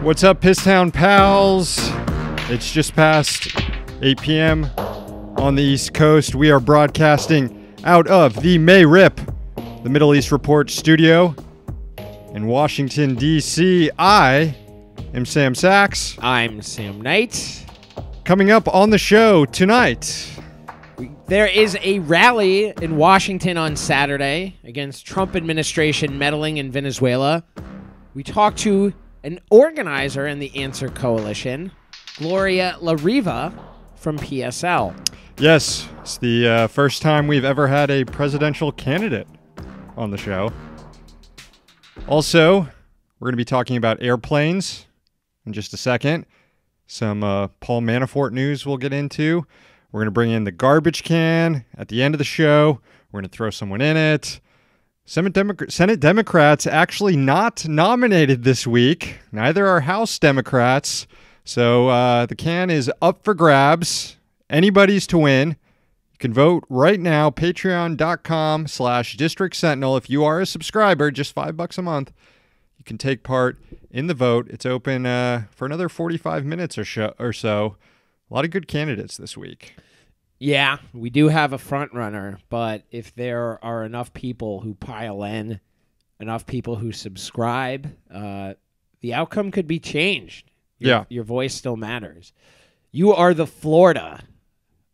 What's up, Pisstown pals? It's just past 8 p.m. on the East Coast. We are broadcasting out of the May Rip, the Middle East Report studio in Washington, D.C. I am Sam Sachs. I'm Sam Knight. Coming up on the show tonight, there is a rally in Washington on Saturday against Trump administration meddling in Venezuela. We talked to an organizer in the Answer Coalition, Gloria La Riva from PSL. Yes, it's the first time we've ever had a presidential candidate on the show. Also, we're going to be talking about airplanes in just a second. Some Paul Manafort news we'll get into. We're going to bring in the garbage can at the end of the show. We're going to throw someone in it. Senate Democrats actually not nominated this week. Neither are House Democrats. So the can is up for grabs. Anybody's to win. You can vote right now, patreon.com/District Sentinel. If you are a subscriber, just $5 a month, you can take part in the vote. It's open for another 45 minutes or so. A lot of good candidates this week. Yeah, we do have a front runner, but if there are enough people who pile in, enough people who subscribe, the outcome could be changed. Your voice still matters. You are the Florida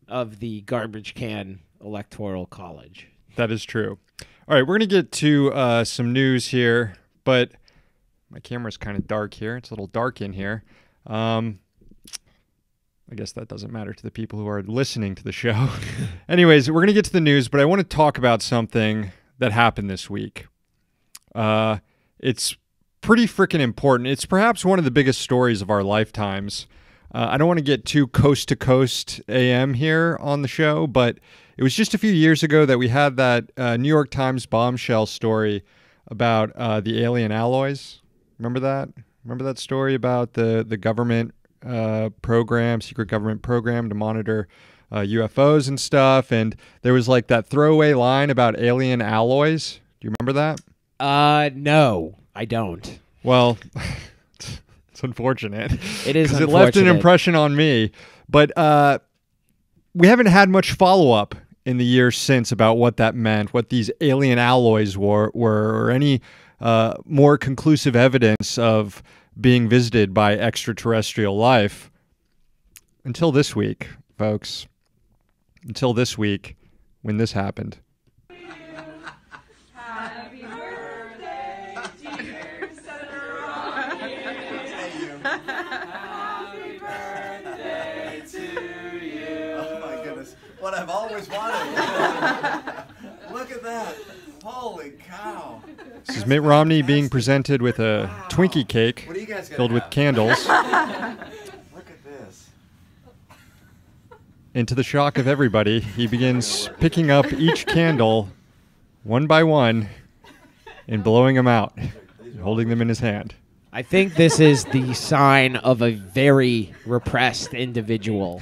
of the garbage can electoral college. That is true. All right, we're going to get to some news here, but my camera's kind of dark here. It's a little dark in here. I guess that doesn't matter to the people who are listening to the show. Anyways, we're going to get to the news, but I want to talk about something that happened this week. It's pretty freaking important. It's perhaps one of the biggest stories of our lifetimes. I don't want to get too coast-to-coast AM here on the show, but it was just a few years ago that we had that New York Times bombshell story about the alien alloys. Remember that? Remember that story about the government secret government program to monitor UFOs and stuff, and there was like that throwaway line about alien alloys. Do you remember that? No, I don't. Well, it's unfortunate. It is unfortunate. It left an impression on me, but we haven't had much follow-up in the years since about what that meant, what these alien alloys were or any more conclusive evidence of being visited by extraterrestrial life. Until this week, folks. Until this week, when this happened. Happy birthday, dear Senator Robbie. Happy birthday to you. Oh my goodness. What I've always wanted. Look at that. Holy cow. This is Mitt Romney being presented with a Twinkie cake filled with candles. Look at this. And to the shock of everybody, he begins picking up each candle one by one and blowing them out, holding them in his hand. I think this is the sign of a very repressed individual.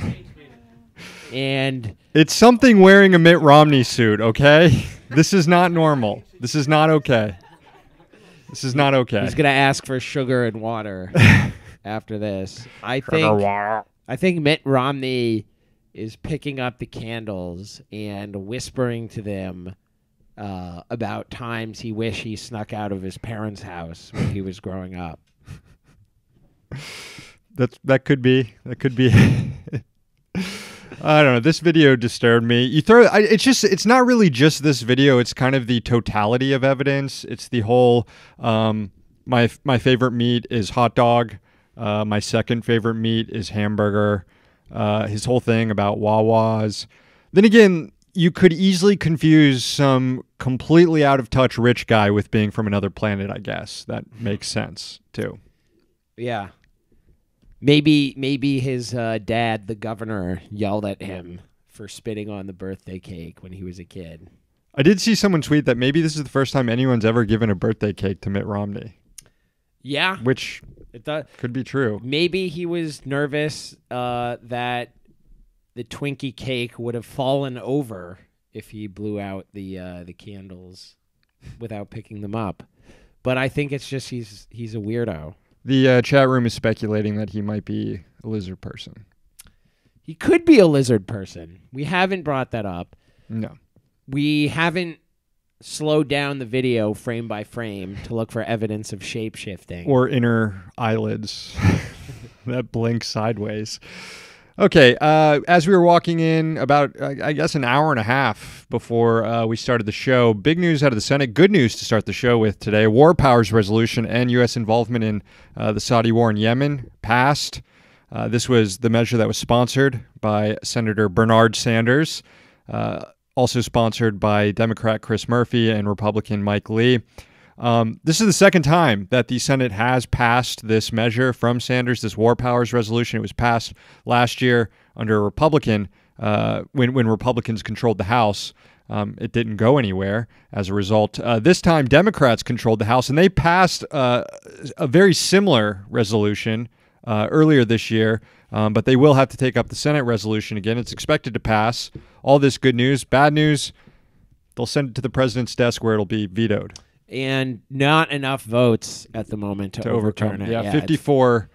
And it's something wearing a Mitt Romney suit, okay? This is not normal. This is not okay. This is not okay. He's going to ask for sugar and water after this. I think Mitt Romney is picking up the candles and whispering to them about times he wished he snuck out of his parents' house when he was growing up. That could be. That could be. I don't know. This video disturbed me. It's not really just this video. It's kind of the totality of evidence. It's the whole, my favorite meat is hot dog. My second favorite meat is hamburger. His whole thing about Wawas. Then again, you could easily confuse some completely out of touch rich guy with being from another planet, I guess. That makes sense too. Yeah. Maybe his dad, the governor, yelled at him for spitting on the birthday cake when he was a kid. I did see someone tweet that maybe this is the first time anyone's ever given a birthday cake to Mitt Romney. Yeah. Which could be true. Maybe he was nervous that the Twinkie cake would have fallen over if he blew out the candles without picking them up. But I think it's just he's a weirdo. The chat room is speculating that he might be a lizard person. He could be a lizard person. We haven't brought that up. No. We haven't slowed down the video frame by frame to look for evidence of shape-shifting. Or inner eyelids that blink sideways. Okay, as we were walking in about, I guess, an hour and a half before we started the show, big news out of the Senate, good news to start the show with today. War powers resolution and U.S. involvement in the Saudi war in Yemen passed. This was the measure that was sponsored by Senator Bernard Sanders, also sponsored by Democrat Chris Murphy and Republican Mike Lee. This is the second time that the Senate has passed this measure from Sanders, this war powers resolution. It was passed last year under a Republican, when Republicans controlled the House. It didn't go anywhere as a result. This time, Democrats controlled the House, and they passed a very similar resolution earlier this year, but they will have to take up the Senate resolution again. It's expected to pass. All this good news. Bad news, they'll send it to the president's desk where it'll be vetoed. And not enough votes at the moment to overturn it. Yeah, 54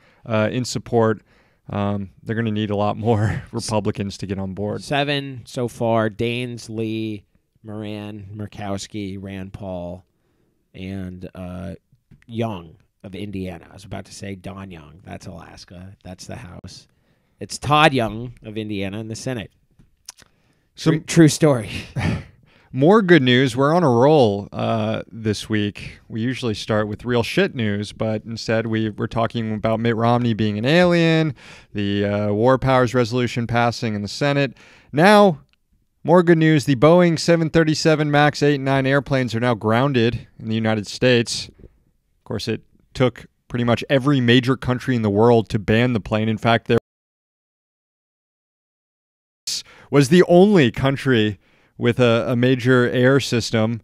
in support. They're going to need a lot more Republicans to get on board. 7 so far: Daines, Lee, Moran, Murkowski, Rand Paul, and Young of Indiana. I was about to say Don Young. That's Alaska. That's the House. It's Todd Young of Indiana in the Senate. True story. More good news. We're on a roll this week. We usually start with real shit news, but instead we're talking about Mitt Romney being an alien, the war powers resolution passing in the Senate. Now, more good news. The Boeing 737 MAX 8 and 9 airplanes are now grounded in the United States. Of course, it took pretty much every major country in the world to ban the plane. In fact, there was the only country with a major air system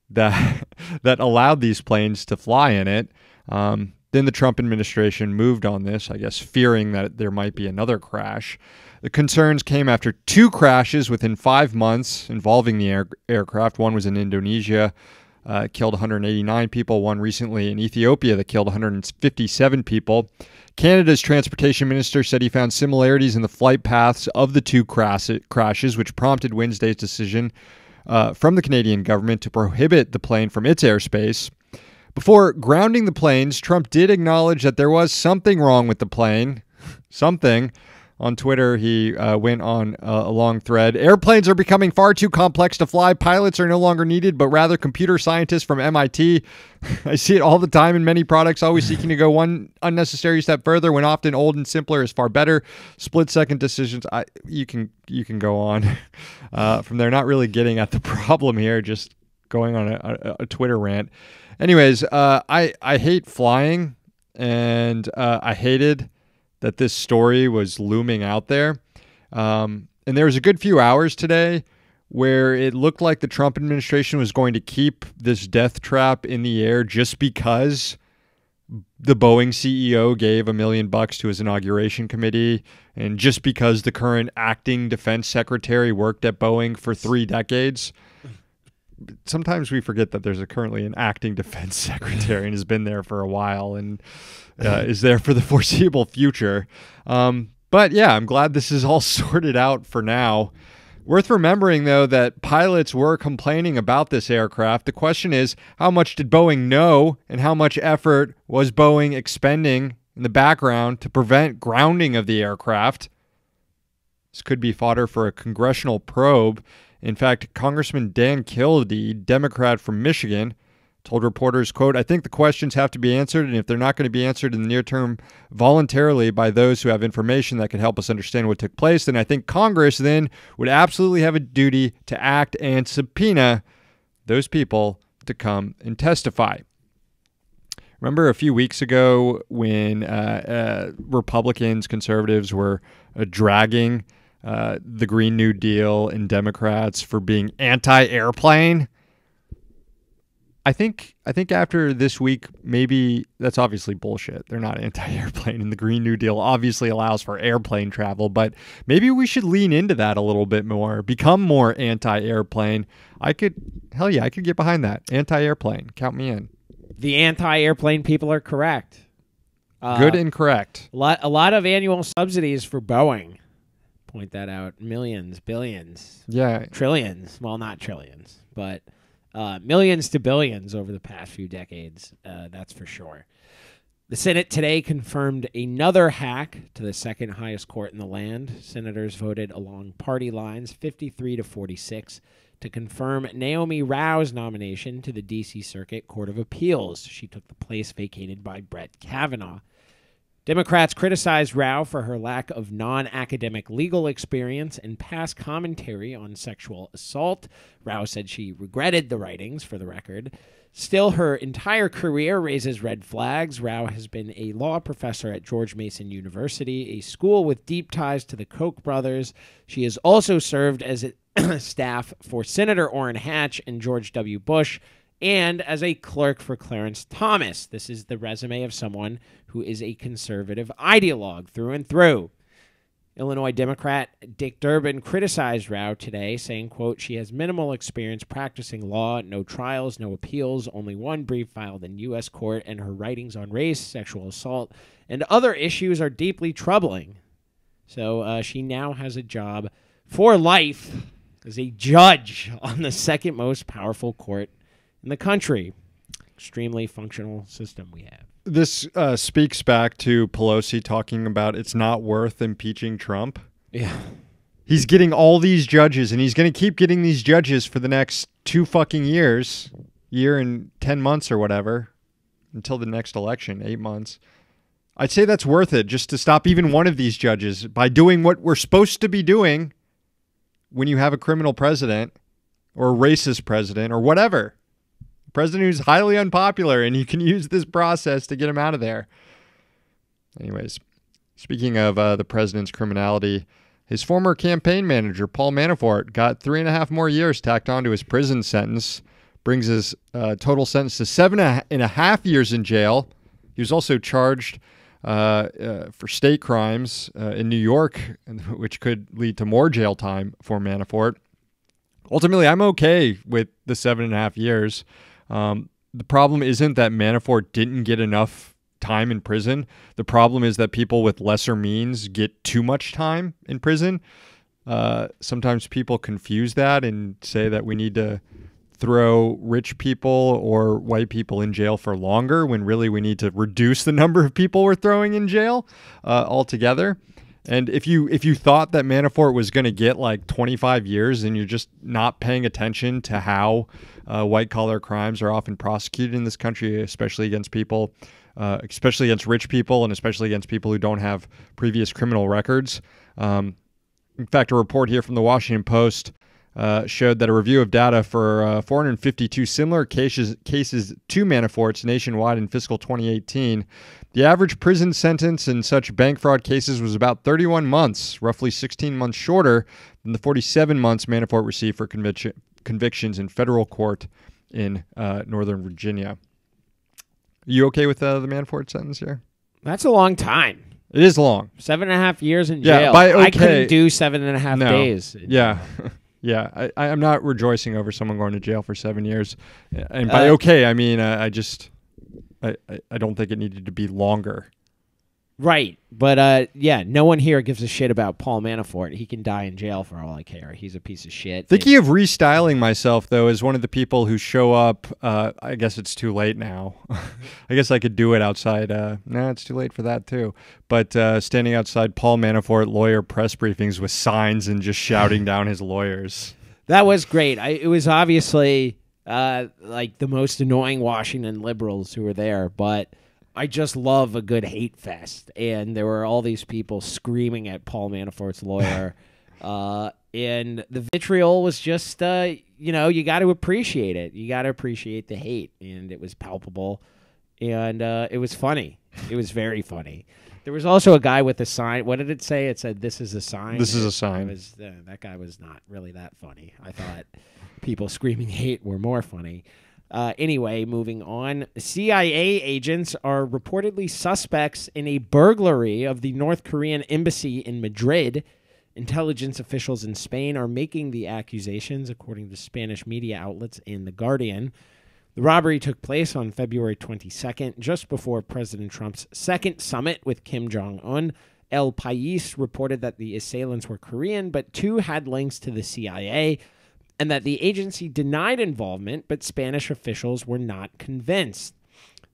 that allowed these planes to fly in it. Then the Trump administration moved on this, I guess, fearing that there might be another crash. The concerns came after 2 crashes within 5 months involving the aircraft. One was in Indonesia, killed 189 people. One recently in Ethiopia that killed 157 people. Canada's transportation minister said he found similarities in the flight paths of the 2 crashes, which prompted Wednesday's decision from the Canadian government to prohibit the plane from its airspace. Before grounding the planes, Trump did acknowledge that there was something wrong with the plane. Something. On Twitter, he went on a long thread. Airplanes are becoming far too complex to fly. Pilots are no longer needed, but rather computer scientists from MIT. I see it all the time in many products, always seeking to go one unnecessary step further when often old and simpler is far better. Split-second decisions. You can go on from there. Not really getting at the problem here, just going on a Twitter rant. Anyways, I hate flying, and I hated that this story was looming out there. And there was a good few hours today where it looked like the Trump administration was going to keep this death trap in the air just because the Boeing CEO gave $1 million to his inauguration committee, and just because the current acting defense secretary worked at Boeing for 3 decades. Sometimes we forget that there's currently an acting defense secretary and has been there for a while and is there for the foreseeable future. But yeah, I'm glad this is all sorted out for now. Worth remembering, though, that pilots were complaining about this aircraft. The question is, how much did Boeing know, and how much effort was Boeing expending in the background to prevent grounding of the aircraft? This could be fodder for a congressional probe. In fact, Congressman Dan Kildee, Democrat from Michigan, told reporters, quote, "I think the questions have to be answered, and if they're not going to be answered in the near term voluntarily by those who have information that could help us understand what took place, then I think Congress then would absolutely have a duty to act and subpoena those people to come and testify." Remember a few weeks ago when Republicans, conservatives were dragging the Green New Deal and Democrats for being anti-airplane? I think after this week, maybe that's obviously bullshit. They're not anti-airplane, and the Green New Deal obviously allows for airplane travel, but maybe we should lean into that a little bit more, become more anti-airplane. Hell yeah, I could get behind that. Anti-airplane, count me in. The anti-airplane people are correct. Good and correct. A lot of annual subsidies for Boeing. Point that out. Millions, billions, Yeah. trillions. Well, not trillions, but millions to billions over the past few decades. That's for sure. The Senate today confirmed another hack to the second highest court in the land. Senators voted along party lines 53 to 46 to confirm Naomi Rao's nomination to the D.C. Circuit Court of Appeals. She took the place vacated by Brett Kavanaugh. Democrats criticized Rao for her lack of non-academic legal experience and past commentary on sexual assault. Rao said she regretted the writings, for the record. Still, her entire career raises red flags. Rao has been a law professor at George Mason University, a school with deep ties to the Koch brothers. She has also served as a staff for Senator Orrin Hatch and George W. Bush, and as a clerk for Clarence Thomas. This is the resume of someone who is a conservative ideologue through and through. Illinois Democrat Dick Durbin criticized Rao today, saying, quote, she has minimal experience practicing law, no trials, no appeals, only one brief filed in U.S. court, and her writings on race, sexual assault, and other issues are deeply troubling. So she now has a job for life as a judge on the second most powerful court in the country. Extremely functional system we have. This speaks back to Pelosi talking about it's not worth impeaching Trump. Yeah. He's getting all these judges, and he's going to keep getting these judges for the next 2 fucking years, year and 10 months or whatever, until the next election, 8 months. I'd say that's worth it just to stop even one of these judges by doing what we're supposed to be doing when you have a criminal president or a racist president or whatever. President who's highly unpopular, and you can use this process to get him out of there. Anyways, speaking of the president's criminality, his former campaign manager, Paul Manafort, got 3.5 more years tacked onto his prison sentence, brings his total sentence to 7.5 years in jail. He was also charged for state crimes in New York, which could lead to more jail time for Manafort. Ultimately, I'm okay with the 7.5 years. The problem isn't that Manafort didn't get enough time in prison. The problem is that people with lesser means get too much time in prison. Sometimes people confuse that and say that we need to throw rich people or white people in jail for longer, when really we need to reduce the number of people we're throwing in jail altogether. And if you thought that Manafort was going to get like 25 years, then you're just not paying attention to how white-collar crimes are often prosecuted in this country, especially against people, especially against rich people, and especially against people who don't have previous criminal records. In fact, a report here from the Washington Post showed that a review of data for 452 similar cases to Manafort's nationwide in fiscal 2018, the average prison sentence in such bank fraud cases was about 31 months, roughly 16 months shorter than the 47 months Manafort received for convictions in federal court in Northern Virginia. You okay with the Manafort sentence here? That's a long time. It is long. 7.5 years in jail. Yeah, by okay. I couldn't do 7.5 days. Yeah. Yeah, I'm not rejoicing over someone going to jail for 7 years. And by okay, I mean I don't think it needed to be longer. Right. But, yeah, no one here gives a shit about Paul Manafort. He can die in jail for all I care. He's a piece of shit. Thinking of restyling myself, though, as one of the people who show up, I guess it's too late now. I guess I could do it outside. No, it's too late for that, too. But standing outside Paul Manafort lawyer press briefings with signs and just shouting down his lawyers. That was great. It was obviously like the most annoying Washington liberals who were there, but I just love a good hate fest, and there were all these people screaming at Paul Manafort's lawyer, and the vitriol was just, you got to appreciate it. You got to appreciate the hate, and it was palpable, and it was funny. It was very funny. There was also a guy with a sign. What did it say? It said, "This is a sign." This is a sign. That guy was not really that funny. I thought people screaming hate were more funny. Anyway, moving on. CIA agents are reportedly suspects in a burglary of the North Korean embassy in Madrid. Intelligence officials in Spain are making the accusations, according to Spanish media outlets and The Guardian. The robbery took place on February 22nd, just before President Trump's second summit with Kim Jong-un. El País reported that the assailants were Korean, but 2 had links to the CIA, and that the agency denied involvement, but Spanish officials were not convinced.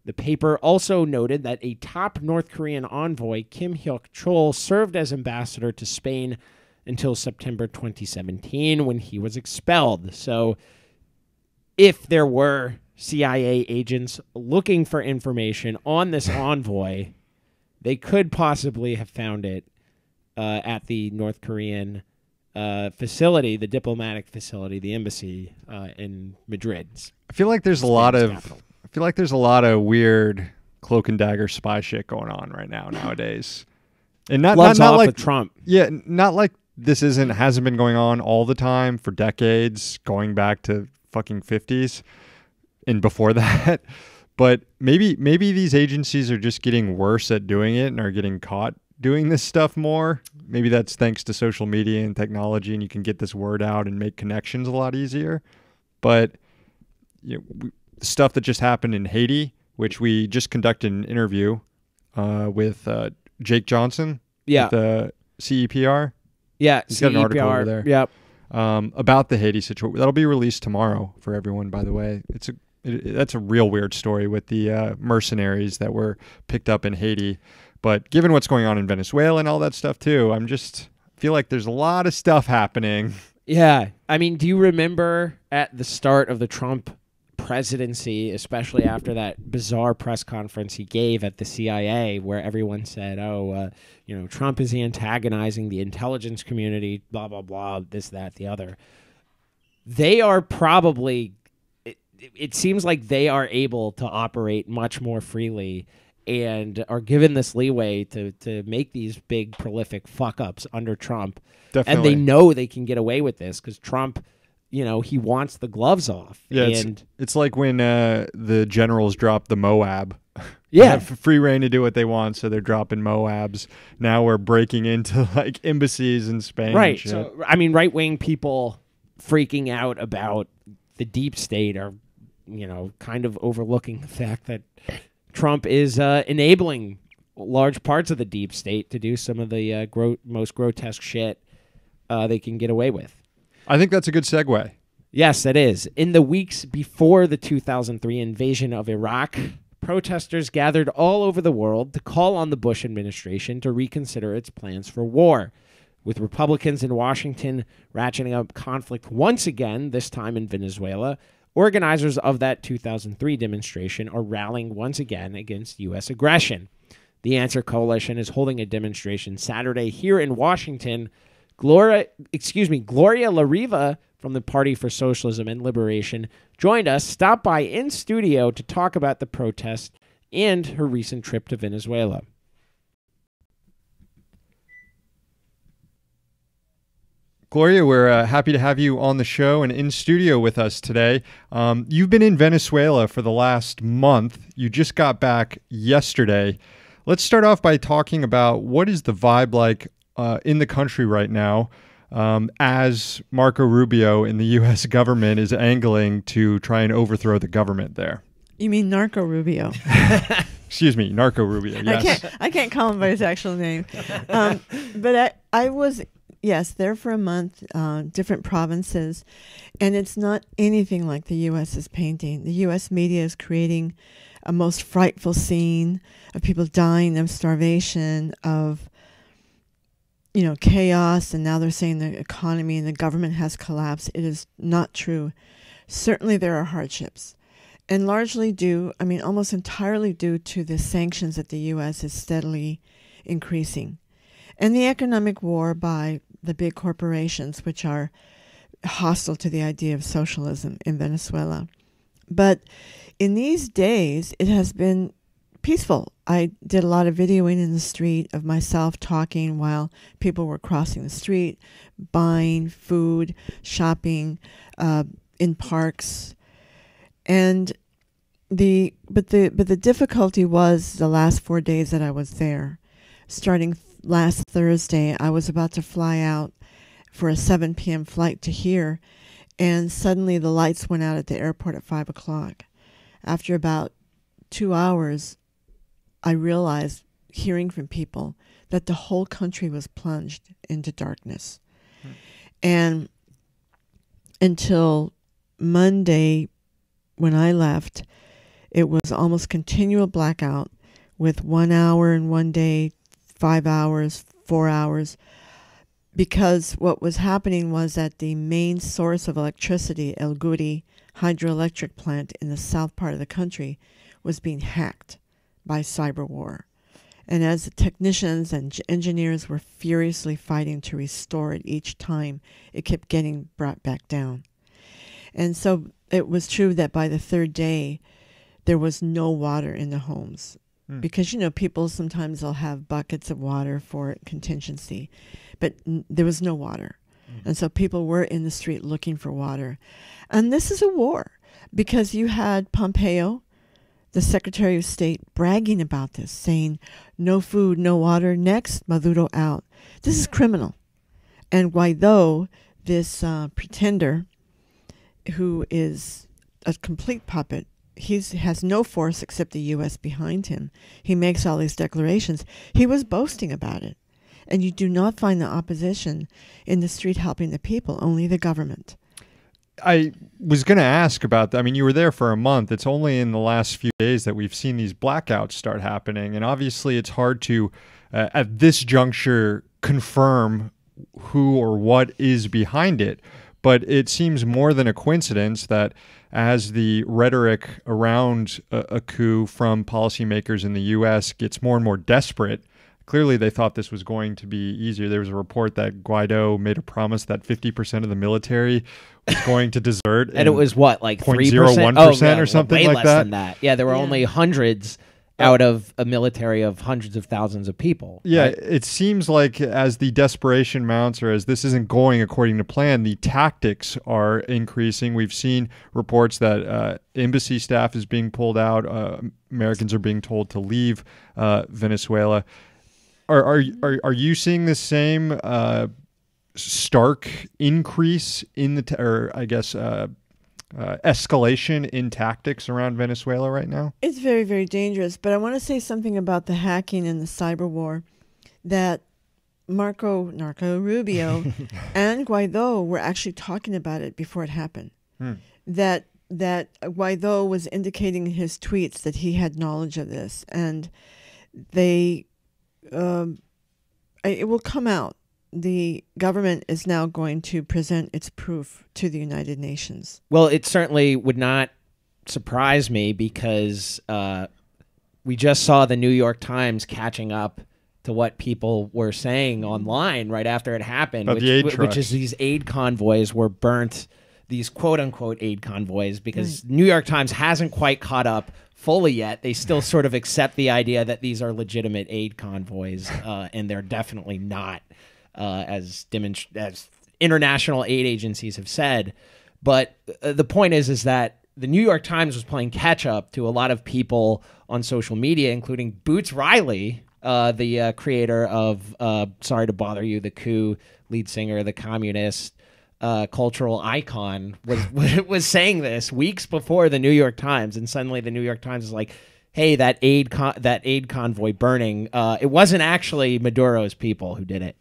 The paper also noted that a top North Korean envoy, Kim Hyok-chol, served as ambassador to Spain until September 2017 when he was expelled. So if there were CIA agents looking for information on this envoy, they could possibly have found it at the North Korean facility, the diplomatic facility, the embassy in Madrid. I feel like there's a lot of weird cloak and dagger spy shit going on right now nowadays, and not off like with Trump. Yeah, not like this hasn't been going on all the time for decades, going back to fucking 50s and before that. But maybe these agencies are just getting worse at doing it and are getting caught doing this stuff more. Maybe that's thanks to social media and technology, and you can get this word out and make connections a lot easier. But stuff that just happened in Haiti, which we just conducted an interview with Jake Johnson, Yeah, the CEPR. Yeah, he's got an article over there. Yep. About the Haiti situation. That'll be released tomorrow for everyone, by the way. That's a real weird story with the mercenaries that were picked up in Haiti. But given what's going on in Venezuela and all that stuff too, feel like there's a lot of stuff happening. Yeah. I mean, do you remember at the start of the Trump presidency, especially after that bizarre press conference he gave at the CIA where everyone said, Trump is antagonizing the intelligence community, blah, blah, blah, this, that, the other. They are probably, it seems like they are able to operate much more freely and are given this leeway to make these big prolific fuck-ups under Trump. Definitely. And they know they can get away with this because Trump, he wants the gloves off. Yeah, and it's like when the generals dropped the Moab. Yeah. They have free reign to do what they want, so they're dropping Moabs. Now we're breaking into like embassies in Spain. Right. And shit. So, I mean, right-wing people freaking out about the deep state are, kind of overlooking the fact that Trump is enabling large parts of the deep state to do some of the most grotesque shit they can get away with. I think that's a good segue. Yes, it is. In the weeks before the 2003 invasion of Iraq, protesters gathered all over the world to call on the Bush administration to reconsider its plans for war. With Republicans in Washington ratcheting up conflict once again, this time in Venezuela, organizers of that 2003 demonstration are rallying once again against U.S. aggression. The Answer Coalition is holding a demonstration Saturday here in Washington. Gloria La Riva from the Party for Socialism and Liberation joined us, stopped by in studio to talk about the protest and her recent trip to Venezuela. Gloria, we're happy to have you on the show and in studio with us today. You've been in Venezuela for the last month. You just got back yesterday. Let's start off by talking about what is the vibe like in the country right now as Marco Rubio in the U.S. government is angling to try and overthrow the government there. You mean Narco Rubio? Excuse me, Narco Rubio, yes. I can't call him by his actual name. But I was, there for a month, different provinces, and it's not anything like the U.S. is painting. The U.S. media is creating a most frightful scene of people dying of starvation, of chaos, and now they're saying the economy and the government has collapsed. It is not true. Certainly there are hardships, and largely almost entirely due to the sanctions that the U.S. is steadily increasing, and the economic war by the big corporations, which are hostile to the idea of socialism in Venezuela. But in these days, it has been peaceful. I did a lot of videoing in the street of myself talking while people were crossing the street, buying food, shopping in parks, and the difficulty was the last 4 days that I was there. Starting last Thursday, I was about to fly out for a 7 p.m. flight to here, and suddenly the lights went out at the airport at 5 o'clock. after about 2 hours, I realized, hearing from people, that the whole country was plunged into darkness. And until Monday, when I left, it was almost continual blackout with 1 hour in one day, 5 hours, 4 hours, because what was happening was that the main source of electricity, El Guri hydroelectric plant in the south part of the country, was being hacked by cyber war. And as the technicians and engineers were furiously fighting to restore it each time, it kept getting brought back down. And so it was true that by the third day, there was no water in the homes. Because, you know, people sometimes they'll have buckets of water for contingency, but there was no water. And so people were in the street looking for water. And this is a war, because you had Pompeo, the Secretary of State, bragging about this, saying, no food, no water, next, Maduro out. This is criminal. And Guaido, this pretender, who is a complete puppet, he has no force except the U.S. behind him. He makes all these declarations. He was boasting about it. And you do not find the opposition in the street helping the people, only the government. I was going to ask about that. I mean, you were there for a month. It's only in the last few days that we've seen these blackouts start happening. And obviously it's hard to, at this juncture, confirm who or what is behind it. But it seems more than a coincidence that as the rhetoric around a coup from policymakers in the U.S. gets more and more desperate, clearly they thought this was going to be easier. There was a report that Guaido made a promise that 50% of the military was going to desert. And it was what, like 0.01% or something way like less that? than that. Yeah, there were only hundreds out of a military of hundreds of thousands of people. Yeah, right? It seems like as the desperation mounts, or as this isn't going according to plan, the tactics are increasing. We've seen reports that embassy staff is being pulled out. Americans are being told to leave Venezuela. Are you seeing the same stark increase in the escalation in tactics around Venezuela right now? It's very, very dangerous. But I want to say something about the hacking and the cyber war, that Narco Rubio and Guaido were actually talking about it before it happened. That Guaido was indicating in his tweets that he had knowledge of this, and it will come out. The government is now going to present its proof to the United Nations. Well, it certainly would not surprise me, because we just saw the New York Times catching up to what people were saying online right after it happened, which is these aid convoys were burnt, these quote-unquote aid convoys, because New York Times hasn't quite caught up fully yet. They still sort of accept the idea that these are legitimate aid convoys, and they're definitely not. As international aid agencies have said. But the point is that the New York Times was playing catch up to a lot of people on social media, including Boots Riley, the creator of Sorry to Bother You, the coup lead singer, the communist cultural icon, was saying this weeks before the New York Times. And suddenly the New York Times is like, hey, that aid convoy burning, it wasn't actually Maduro's people who did it.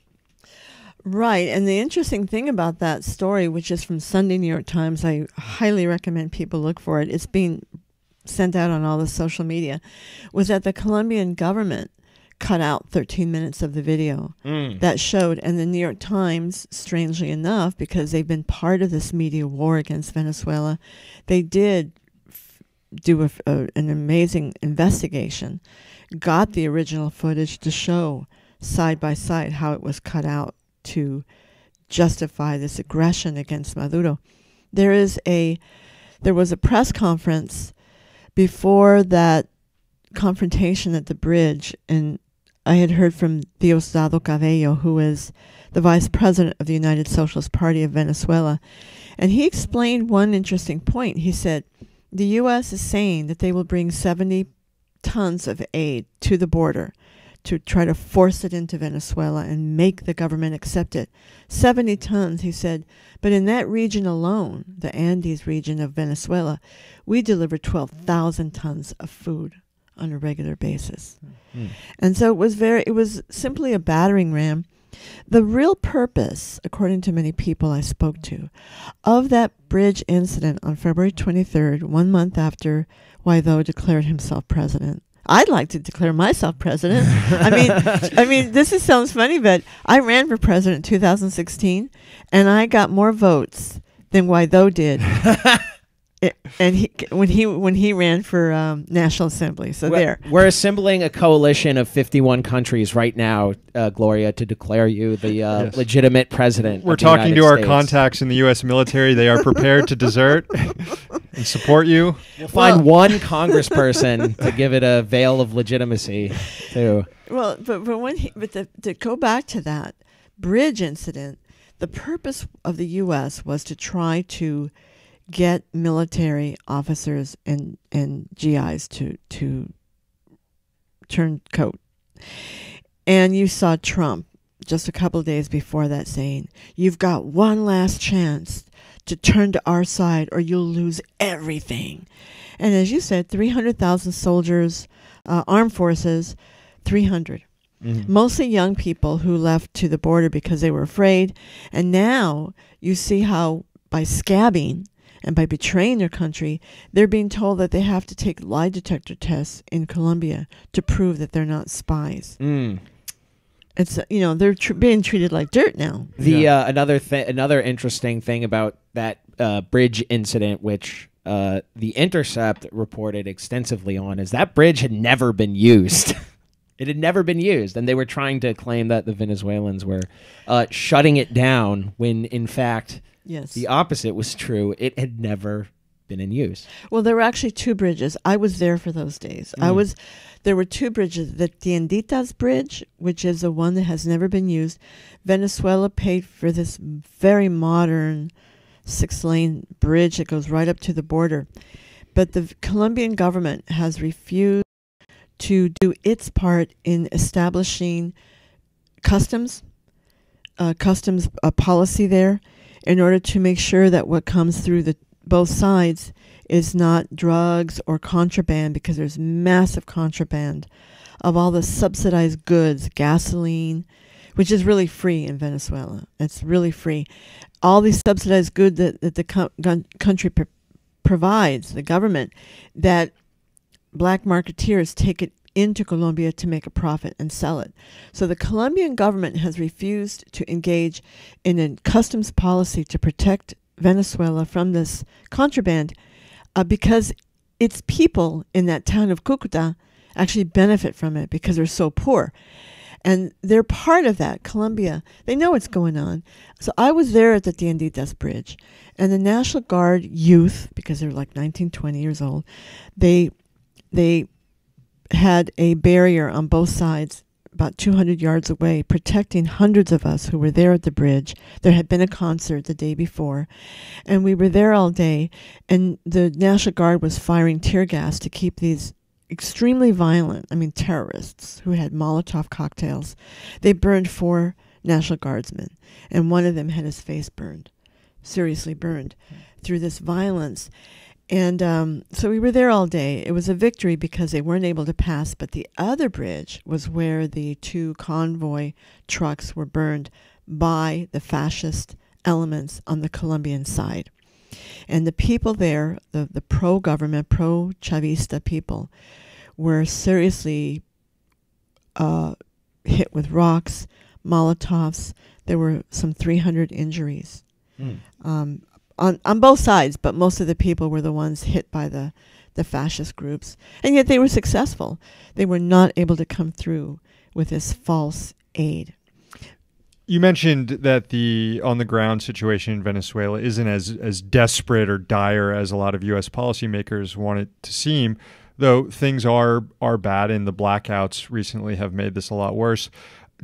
Right. And the interesting thing about that story, which is from Sunday New York Times, I highly recommend people look for it. It's being sent out on all the social media, was that the Colombian government cut out 13 minutes of the video that showed. And the New York Times, strangely enough, because they've been part of this media war against Venezuela, they did do an amazing investigation, got the original footage to show side by side how it was cut out to justify this aggression against Maduro. There was a press conference before that confrontation at the bridge, and I had heard from Diosdado Cabello, who is the vice president of the United Socialist Party of Venezuela, and he explained one interesting point. He said, the U.S. is saying that they will bring 70 tons of aid to the border to try to force it into Venezuela and make the government accept it. 70 tons, he said. But in that region alone, the Andes region of Venezuela, we deliver 12,000 tons of food on a regular basis. And so it was simply a battering ram. The real purpose, according to many people I spoke to, of that bridge incident on February 23rd, 1 month after Guaidó declared himself president. I'd like to declare myself president. I mean, sounds funny, but I ran for president in 2016, and I got more votes than Guaidó did. When he ran for National Assembly. So we're assembling a coalition of 51 countries right now, Gloria, to declare you the legitimate president. We're of the talking to United our States. contacts in the U.S. military. They are prepared to desert and support you. We'll find one congressperson to give it a veil of legitimacy, too. Well, to go back to that bridge incident, the purpose of the U.S. was to try to get military officers and GIs to turn coat. And you saw Trump just a couple of days before that saying, "You've got one last chance to turn to our side or you'll lose everything." And as you said, 300,000 soldiers, armed forces, 300. Mostly young people who left to the border because they were afraid. And now you see how by scabbing and by betraying their country, they're being told that they have to take lie detector tests in Colombia to prove that they're not spies. It's they're being treated like dirt now. Another interesting thing about that bridge incident, which The Intercept reported extensively on, is that bridge had never been used. It had never been used, and they were trying to claim that the Venezuelans were shutting it down when, in fact, the opposite was true. It had never been in use. Well, there were actually two bridges. I was there for those days. There were two bridges. The Tienditas Bridge, which is the one that has never been used. Venezuela paid for this very modern 6-lane bridge that goes right up to the border. But the Colombian government has refused to do its part in establishing customs policy there in order to make sure that what comes through both sides is not drugs or contraband, because there's massive contraband of all the subsidized goods, gasoline, which is really free in Venezuela. It's really free. All these subsidized goods that the country provides, the government, that black marketeers take it into Colombia to make a profit and sell it. So the Colombian government has refused to engage in a customs policy to protect Venezuela from this contraband because its people in that town of Cucuta actually benefit from it because they're so poor. And they're part of that. Colombia, they know what's going on. So I was there at the Tienditas Bridge, and the National Guard youth, because they're like 19, 20 years old, they had a barrier on both sides about 200 yards away, protecting hundreds of us who were there at the bridge. There had been a concert the day before, and we were there all day, and the National Guard was firing tear gas to keep these extremely violent, terrorists who had Molotov cocktails. They burned 4 National Guardsmen, and one of them had his face burned, seriously burned, through this violence. And so we were there all day. It was a victory because they weren't able to pass, but the other bridge was where the 2 convoy trucks were burned by the fascist elements on the Colombian side. And the people there, the pro-government, pro-Chavista people, were seriously hit with rocks, Molotovs. There were some 300 injuries on both sides, but most of the people were the ones hit by the fascist groups. And yet they were successful. They were not able to come through with this false aid. You mentioned that the on-the-ground situation in Venezuela isn't as desperate or dire as a lot of U.S. policymakers want it to seem, though things are bad, and the blackouts recently have made this a lot worse.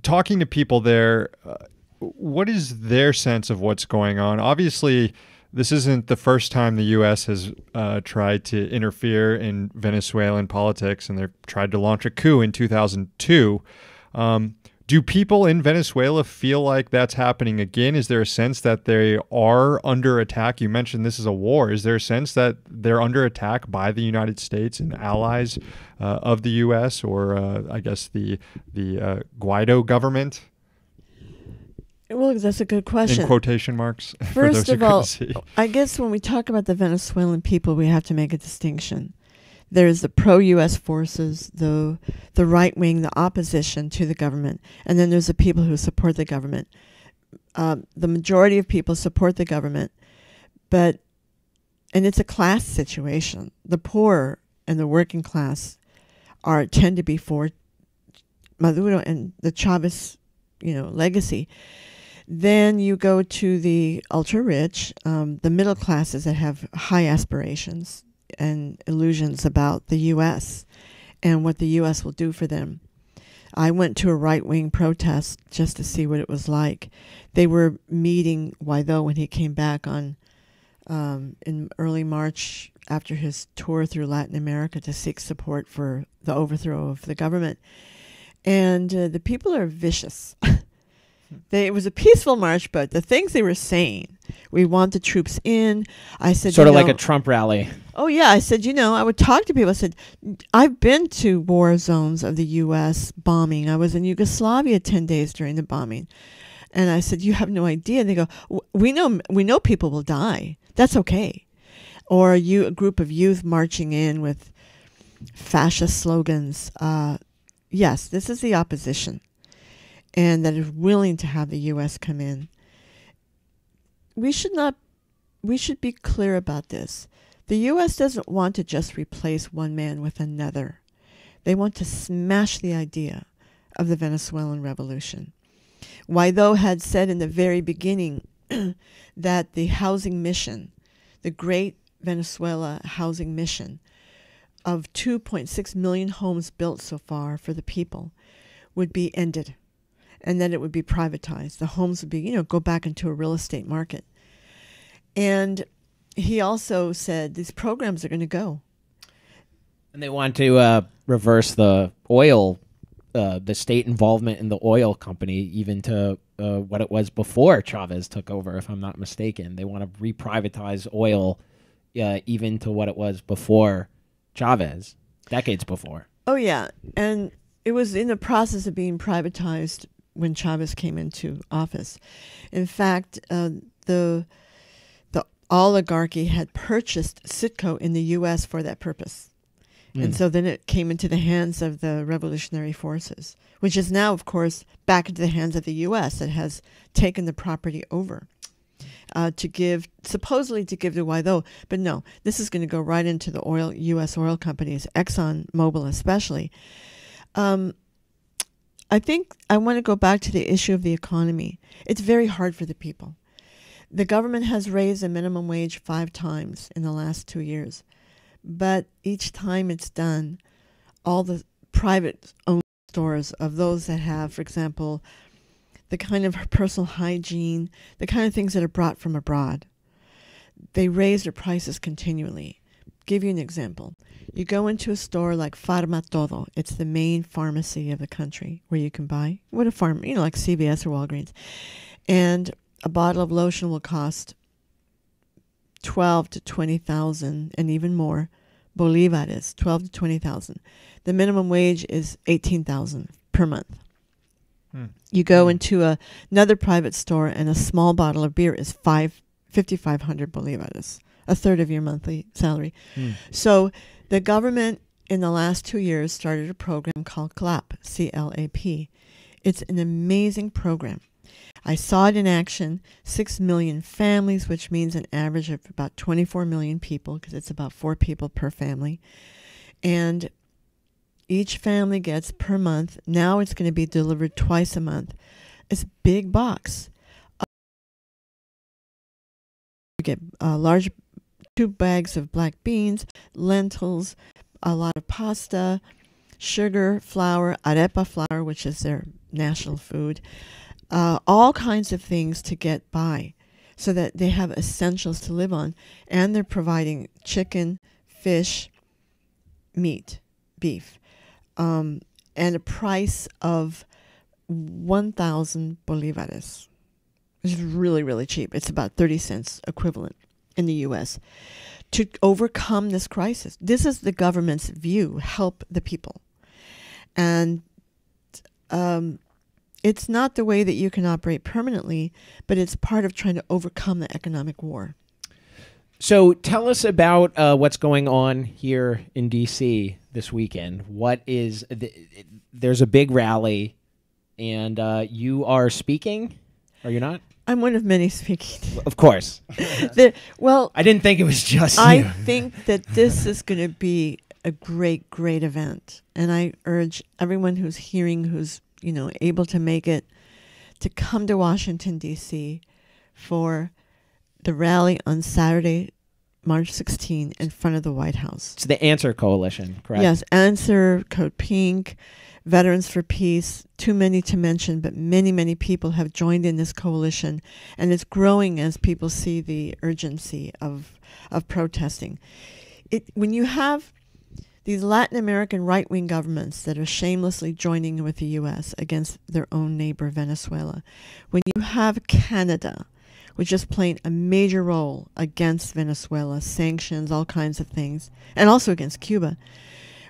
Talking to people there, what is their sense of what's going on? Obviously, this isn't the first time the U.S. has tried to interfere in Venezuelan politics, and they've tried to launch a coup in 2002. Do people in Venezuela feel like that's happening again? Is there a sense that they are under attack? You mentioned this is a war. Is there a sense that they're under attack by the United States and allies of the U.S. or I guess the Guaido government? Well, that's a good question. In quotation marks. First of all, I guess when we talk about the Venezuelan people, we have to make a distinction. There's the pro-U.S. forces, the right wing, the opposition to the government, and then there's the people who support the government. The majority of people support the government, and it's a class situation. The poor and the working class tend to be for Maduro and the Chavez, legacy. Then you go to the ultra-rich, the middle classes that have high aspirations and illusions about the U.S. and what the U.S. will do for them. I went to a right-wing protest just to see what it was like. They were meeting Guaido when he came back in early March after his tour through Latin America to seek support for the overthrow of the government. And the people are vicious. It was a peaceful march, but the things they were saying, we want the troops in. I said, sort of like a Trump rally. Oh, yeah. I said, I would talk to people. I said, I've been to war zones of the U.S. bombing. I was in Yugoslavia 10 days during the bombing. And I said, you have no idea. And they go, we know people will die. That's okay. Or a group of youth marching in with fascist slogans. Yes, this is the opposition. And that is willing to have the U.S. come in. We should be clear about this. The U.S. doesn't want to just replace one man with another. They want to smash the idea of the Venezuelan revolution. Guaido had said in the very beginning that the housing mission, the great Venezuela housing mission of 2.6 million homes built so far for the people would be ended. And then it would be privatized. The homes would be, go back into a real estate market. And he also said these programs are going to go. And they want to reverse the oil, the state involvement in the oil company, even to what it was before Chavez took over, if I'm not mistaken. They want to re-privatize oil even to what it was before Chavez, decades before. Oh, yeah. And it was in the process of being privatized when Chavez came into office. In fact, the oligarchy had purchased Citgo in the U.S. for that purpose. And so then it came into the hands of the revolutionary forces, which is now, of course, back into the hands of the U.S. that has taken the property over supposedly to give to Guaido. But no, this is going to go right into the U.S. oil companies, ExxonMobil especially. I think I want to go back to the issue of the economy. It's very hard for the people. The government has raised the minimum wage 5 times in the last 2 years. But each time it's done, all the private owned stores of those that have, for example, the kind of personal hygiene, the kind of things that are brought from abroad, they raise their prices continually. Give you an example. You go into a store like Farmatodo. It's the main pharmacy of the country where you can buy like CVS or Walgreens. And a bottle of lotion will cost 12 to 20,000 and even more bolivares, 12 to 20,000. The minimum wage is 18,000 per month. You go into another private store and a small bottle of beer is 5,500 bolivares, a third of your monthly salary. So the government in the last 2 years started a program called CLAP, C-L-A-P. It's an amazing program. I saw it in action, 6 million families, which means an average of about 24 million people, because it's about 4 people per family. And each family gets per month. Now it's going to be delivered twice a month. It's a big box. You get large 2 bags of black beans, lentils, a lot of pasta, sugar, flour, arepa flour, which is their national food, all kinds of things to get by. so that they have essentials to live on. And they're providing chicken, fish, meat, beef, and a price of 1,000 bolivares, which is really, really cheap. It's about 30 cents equivalent in the U.S. to overcome this crisis. This is the government's view: help the people. And it's not the way that you can operate permanently, but it's part of trying to overcome the economic war. So tell us about what's going on here in D.C. this weekend. What is there's a big rally, and you are speaking, are you not? I'm one of many speaking. Of course. Well, I didn't think it was just I you. think that this is going to be a great, great event. And I urge everyone who's hearing, who's, able to make it, to come to Washington, D.C. for the rally on Saturday, March 16, in front of the White House. It's the Answer Coalition, correct? Yes, Answer, Code Pink, Veterans for Peace, too many to mention, but many, many people have joined in this coalition, and it's growing as people see the urgency of protesting. When you have these Latin American right-wing governments that are shamelessly joining with the U.S. against their own neighbor, Venezuela, when you have Canada, which is playing a major role against Venezuela, sanctions, all kinds of things, and also against Cuba,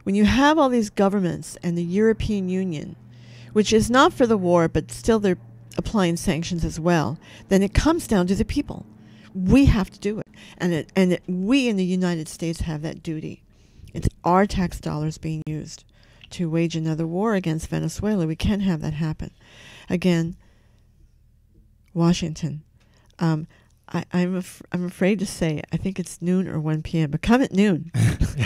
when you have all these governments and the European Union, which is not for the war, but still they're applying sanctions as well, then it comes down to the people. We have to do it. And we in the United States have that duty. It's our tax dollars being used to wage another war against Venezuela. We can't have that happen. Again, Washington. I'm afraid to say, I think it's noon or 1 p.m., but come at noon.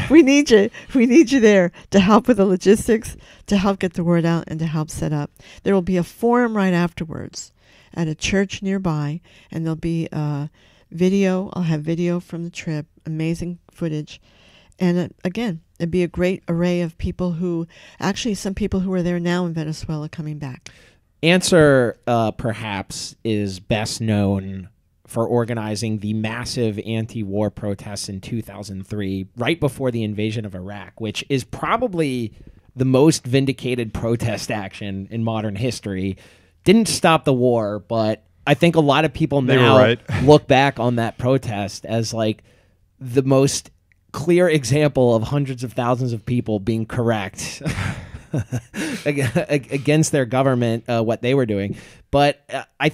We need you. We need you there to help with the logistics, to help get the word out, and to help set up. There will be a forum right afterwards at a church nearby, and there'll be video. I'll have video from the trip, amazing footage. And again, it'd be a great array of people who, actually some people who are there now in Venezuela coming back. Answer, perhaps, is best known for organizing the massive anti-war protests in 2003, right before the invasion of Iraq, which is probably the most vindicated protest action in modern history. Didn't stop the war, but I think a lot of people now look back on that protest as like the most clear example of hundreds of thousands of people being correct against their government, what they were doing. But I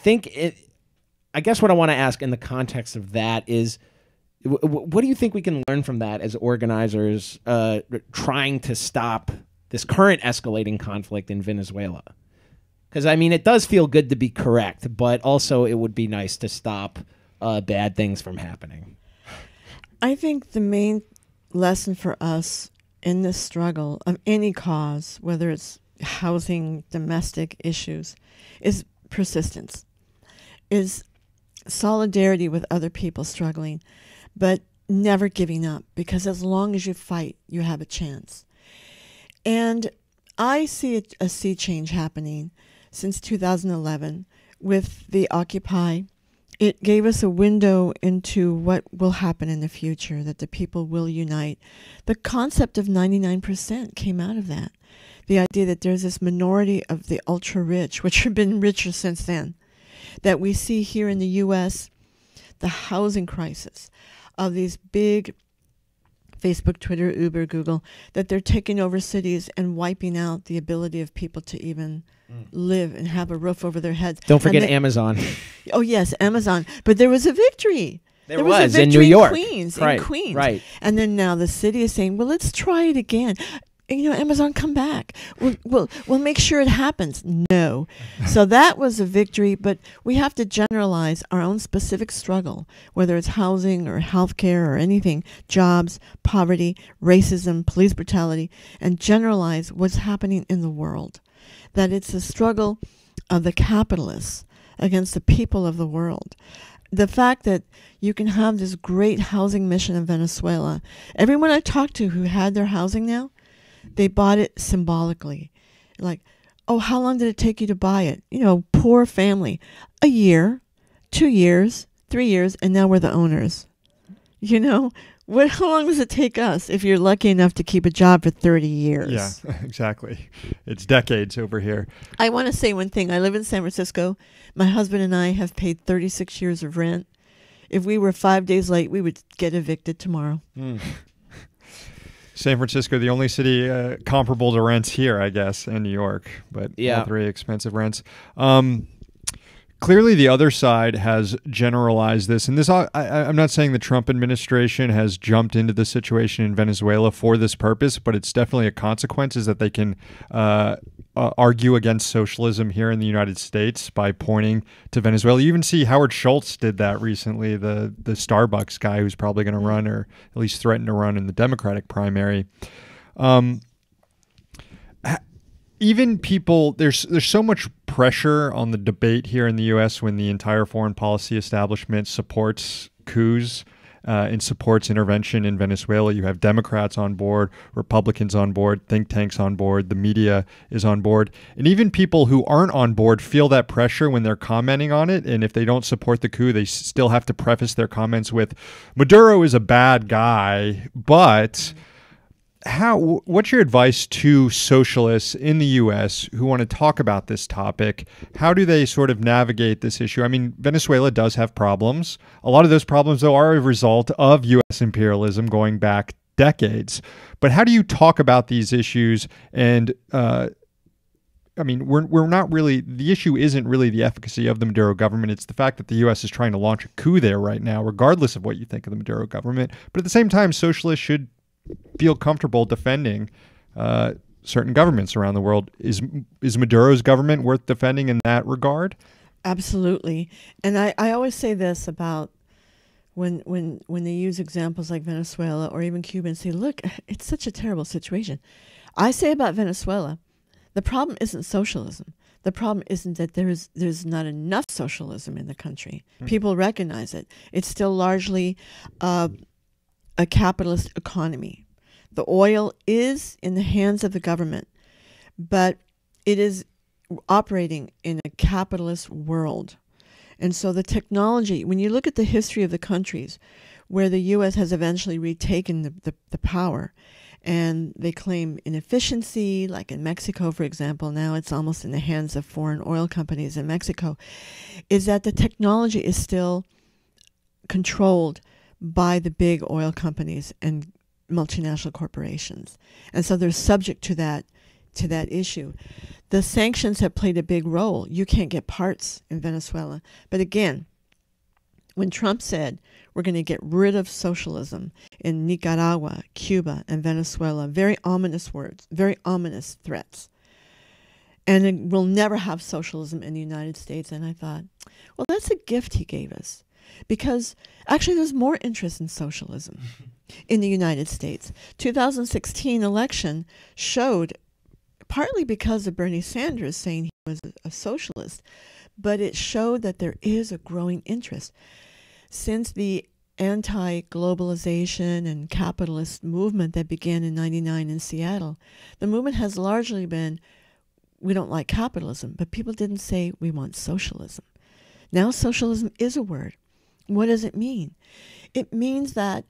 guess what I want to ask in the context of that is, what do you think we can learn from that as organizers trying to stop this current escalating conflict in Venezuela? Because, I mean, it does feel good to be correct, but also it would be nice to stop bad things from happening. I think the main lesson for us in this struggle of any cause, whether it's housing, domestic issues, is persistence, is solidarity with other people struggling, but never giving up, because as long as you fight, you have a chance. And I see a sea change happening since 2011 with the Occupy. It gave us a window into what will happen in the future, that the people will unite. The concept of 99% came out of that. The idea that there's this minority of the ultra-rich, which have been richer since then, that we see here in the U.S., the housing crisis of these big Facebook, Twitter, Uber, Google, that they're taking over cities and wiping out the ability of people to even live and have a roof over their heads. Don't forget Amazon. Oh, yes, Amazon. But there was a victory. There was a victory in New York. Queens, right, in Queens. Right. And then now the city is saying, well, let's try it again. Amazon, come back. We'll make sure it happens. No. So that was a victory, but we have to generalize our own specific struggle, whether it's housing or healthcare or anything, jobs, poverty, racism, police brutality, and generalize what's happening in the world. That it's a struggle of the capitalists against the people of the world. The fact that you can have this great housing mission in Venezuela. Everyone I talked to who had their housing now, they bought it symbolically. Like, oh, how long did it take you to buy it? Poor family. A year, 2 years, 3 years, and now we're the owners. You know, how long does it take us if you're lucky enough to keep a job for 30 years? Yeah, exactly. It's decades over here. I want to say one thing. I live in San Francisco. My husband and I have paid 36 years of rent. If we were 5 days late, we would get evicted tomorrow. San Francisco, the only city comparable to rents here, I guess, and New York, but all three expensive rents. Clearly, the other side has generalized this, and this. I'm not saying the Trump administration has jumped into the situation in Venezuela for this purpose, but it's definitely a consequence is that they can argue against socialism here in the United States by pointing to Venezuela. You even see Howard Schultz did that recently, the Starbucks guy who's probably going to run, or at least threaten to run in the Democratic primary. Even people, there's so much pressure on the debate here in the U.S. when the entire foreign policy establishment supports coups and supports intervention in Venezuela. You have Democrats on board, Republicans on board, think tanks on board, the media is on board. And even people who aren't on board feel that pressure when they're commenting on it. And if they don't support the coup, they still have to preface their comments with, Maduro is a bad guy, but... What's your advice to socialists in the U.S. who want to talk about this topic? How do they sort of navigate this issue? I mean, Venezuela does have problems. A lot of those problems, though, are a result of U.S. imperialism going back decades. But how do you talk about these issues? And I mean, we're not really, the issue isn't really the efficacy of the Maduro government. It's the fact that the U.S. is trying to launch a coup there right now, regardless of what you think of the Maduro government. But at the same time, socialists should feel comfortable defending certain governments around the world. Is Maduro's government worth defending in that regard? Absolutely. And I always say this about when they use examples like Venezuela or even Cuba and say, look, it's such a terrible situation. I say about Venezuela, the problem isn't socialism. The problem isn't that there's not enough socialism in the country. People recognize it. It's still largely a capitalist economy. The oil is in the hands of the government, but it is operating in a capitalist world. And so the technology, when you look at the history of the countries where the U.S. has eventually retaken the power, and they claim inefficiency, like in Mexico, for example, now it's almost in the hands of foreign oil companies in Mexico, is that the technology is still controlled by the big oil companies and multinational corporations. And so they're subject to that issue. The sanctions have played a big role. You can't get parts in Venezuela. But again, when Trump said we're going to get rid of socialism in Nicaragua, Cuba, and Venezuela, very ominous words, very ominous threats. And we'll never have socialism in the United States. And I thought, well, that's a gift he gave us. Because actually there's more interest in socialism in the United States. 2016 election showed, partly because of Bernie Sanders saying he was a socialist, but it showed that there is a growing interest. Since the anti-globalization and capitalist movement that began in '99 in Seattle, the movement has largely been, we don't like capitalism, but people didn't say we want socialism. Now socialism is a word. What does it mean? It means that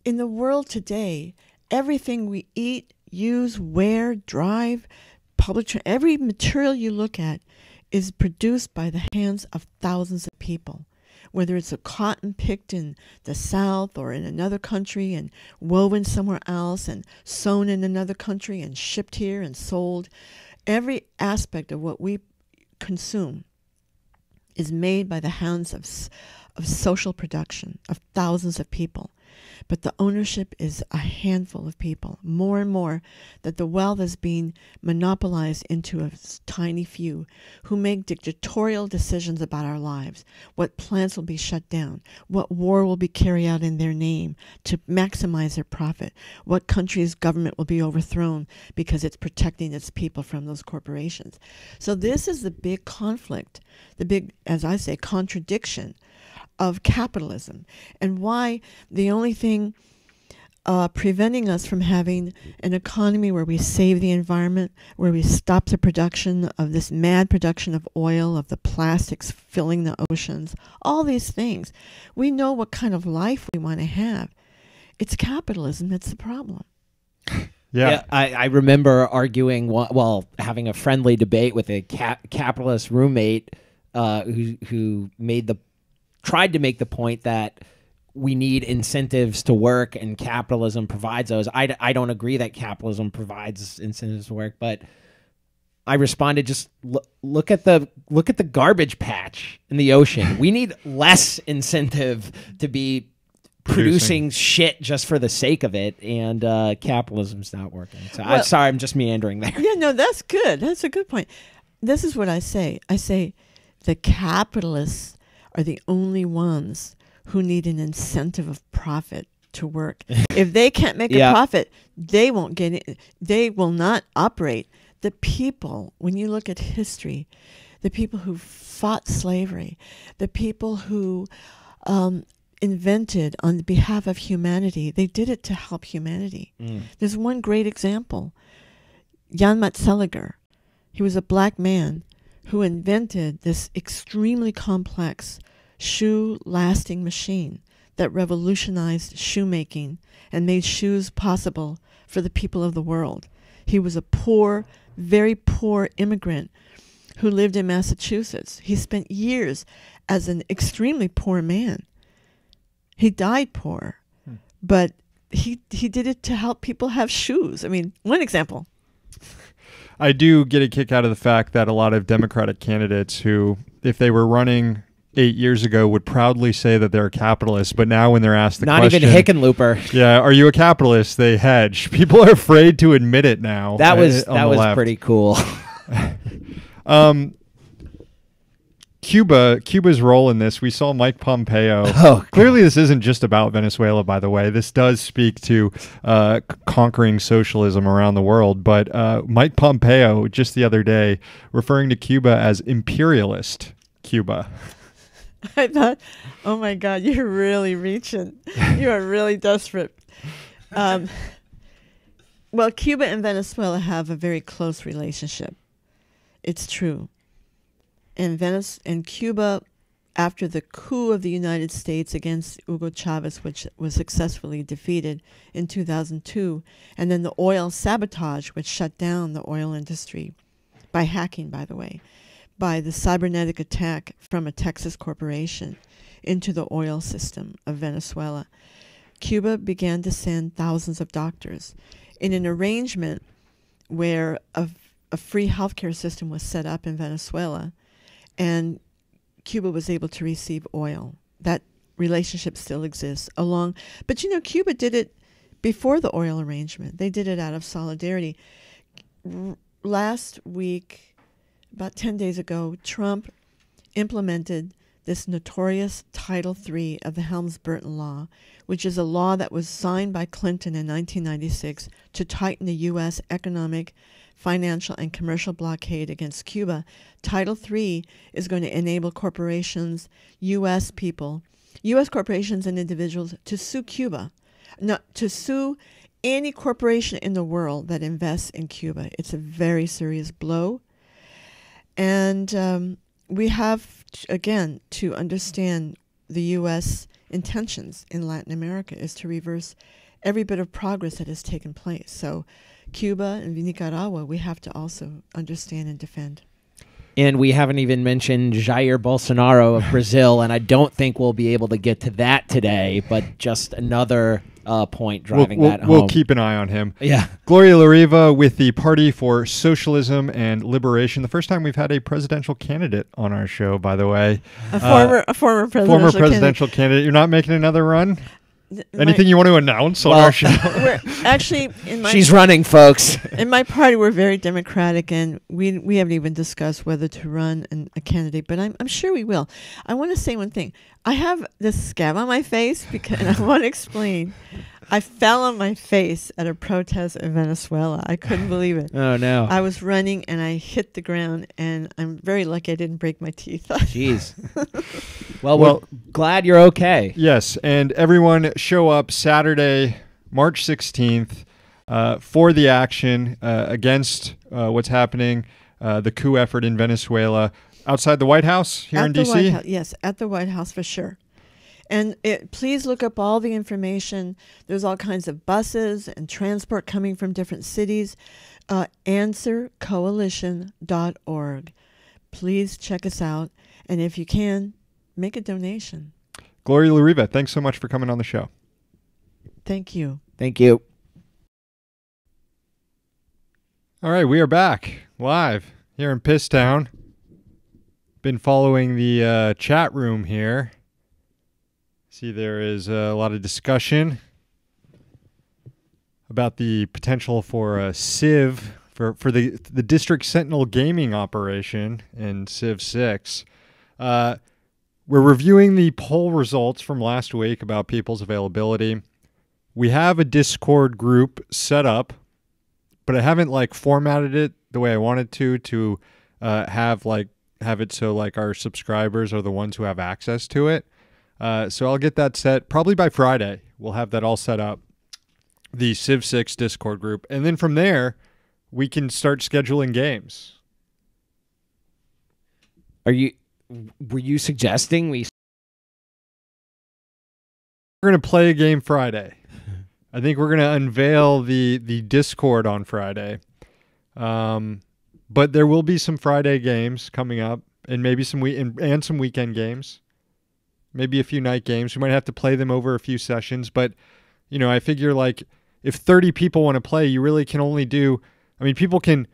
in the world today, everything we eat, use, wear, drive, every material you look at is produced by the hands of thousands of people. Whether it's a cotton picked in the South or in another country and woven somewhere else and sewn in another country and shipped here and sold, every aspect of what we consume is made by the hands of social production of thousands of people. But the ownership is a handful of people. More and more that the wealth is being monopolized into a tiny few who make dictatorial decisions about our lives. What plants will be shut down. What war will be carried out in their name to maximize their profit. What country's government will be overthrown because it's protecting its people from those corporations. So this is the big conflict, the big, as I say, contradiction of capitalism, and why the only thing preventing us from having an economy where we save the environment, where we stop the production of this mad production of oil, of the plastics filling the oceans, all these things. We know what kind of life we want to have. It's capitalism that's the problem. Yeah. I remember arguing, having a friendly debate with a capitalist roommate who tried to make the point that we need incentives to work, and capitalism provides those. I don't agree that capitalism provides incentives to work, but I responded, just look at the garbage patch in the ocean. We need less incentive to be producing shit just for the sake of it, and capitalism's not working. So I'm sorry, I'm just meandering there. Yeah, no, that's good. That's a good point. This is what I say. I say the capitalists are the only ones who need an incentive of profit to work. If they can't make a profit, they won't get it. They will not operate. The people, when you look at history, the people who fought slavery, the people who invented on behalf of humanity, they did it to help humanity. There's one great example. Jan Matzeliger. He was a black man who invented this extremely complex shoe-lasting machine that revolutionized shoemaking and made shoes possible for the people of the world. He was a poor, very poor immigrant who lived in Massachusetts. He spent years as an extremely poor man. He died poor, but he did it to help people have shoes. I mean, one example. I do get a kick out of the fact that a lot of Democratic candidates who, if they were running 8 years ago, would proudly say that they're a capitalist, but now when they're asked the question, not even Hickenlooper. Yeah, are you a capitalist? They hedge. People are afraid to admit it now. That was pretty cool. Cuba's role in this, we saw Mike Pompeo. Clearly this isn't just about Venezuela, by the way. This does speak to conquering socialism around the world, but Mike Pompeo just the other day referring to Cuba as imperialist Cuba. I thought, oh my God, you're really reaching. You are really desperate. Well, Cuba and Venezuela have a very close relationship. It's true. And Cuba, after the coup of the United States against Hugo Chavez, which was successfully defeated in 2002, and then the oil sabotage, which shut down the oil industry by hacking, by the way, by the cybernetic attack from a Texas corporation into the oil system of Venezuela, Cuba began to send thousands of doctors in an arrangement where a free healthcare system was set up in Venezuela, and Cuba was able to receive oil. That relationship still exists but Cuba did it before the oil arrangement. They did it out of solidarity. Last week, about 10 days ago, Trump implemented this notorious Title III of the Helms-Burton Law, which is a law that was signed by Clinton in 1996 to tighten the U.S. economic, financial, and commercial blockade against Cuba. Title III is going to enable corporations, U.S. corporations and individuals to sue Cuba, not to sue any corporation in the world that invests in Cuba. It's a very serious blow. And we have, again, to understand the U.S. intentions in Latin America is to reverse every bit of progress that has taken place. So Cuba and Nicaragua, we have to also understand and defend. And we haven't even mentioned Jair Bolsonaro of Brazil, and I don't think we'll be able to get to that today, but just another point driving that home. We'll keep an eye on him. Yeah. Gloria La Riva with the Party for Socialism and Liberation. The first time we've had a presidential candidate on our show, by the way. A former presidential candidate. You're not making another run? Anything you want to announce on our show? She's running, folks. In my party, we're very democratic, and we haven't even discussed whether to run a candidate, but I'm sure we will. I want to say one thing. I have this scab on my face, and I want to explain. I fell on my face at a protest in Venezuela. I couldn't believe it. Oh, no. I was running, and I hit the ground, and I'm very lucky I didn't break my teeth. Jeez. Well, we're glad you're okay. Yes, and everyone show up Saturday, March 16th, for the action against what's happening, the coup effort in Venezuela, outside the White House here in D.C.? Yes, at the White House for sure. And please look up all the information. There's all kinds of buses and transport coming from different cities. Answercoalition.org. Please check us out. And if you can, make a donation. Gloria La Riva, thanks so much for coming on the show. Thank you. Thank you. All right, we are back live here in Pisstown. Been following the chat room here. See, there is a lot of discussion about the potential for a Civ for the District Sentinel gaming operation in Civ 6. We're reviewing the poll results from last week about people's availability. We have a Discord group set up, but I haven't formatted it the way I wanted to have it so our subscribers are the ones who have access to it. So I'll get that set probably by Friday. We'll have that all set up, the Civ 6 Discord group. And then from there, we can start scheduling games. Were you suggesting we're going to play a game Friday. I think we're going to unveil the Discord on Friday. But there will be some Friday games coming up, and maybe some some weekend games. Maybe a few night games. We might have to play them over a few sessions, but I figure if 30 people want to play, you really can only do. I mean, people can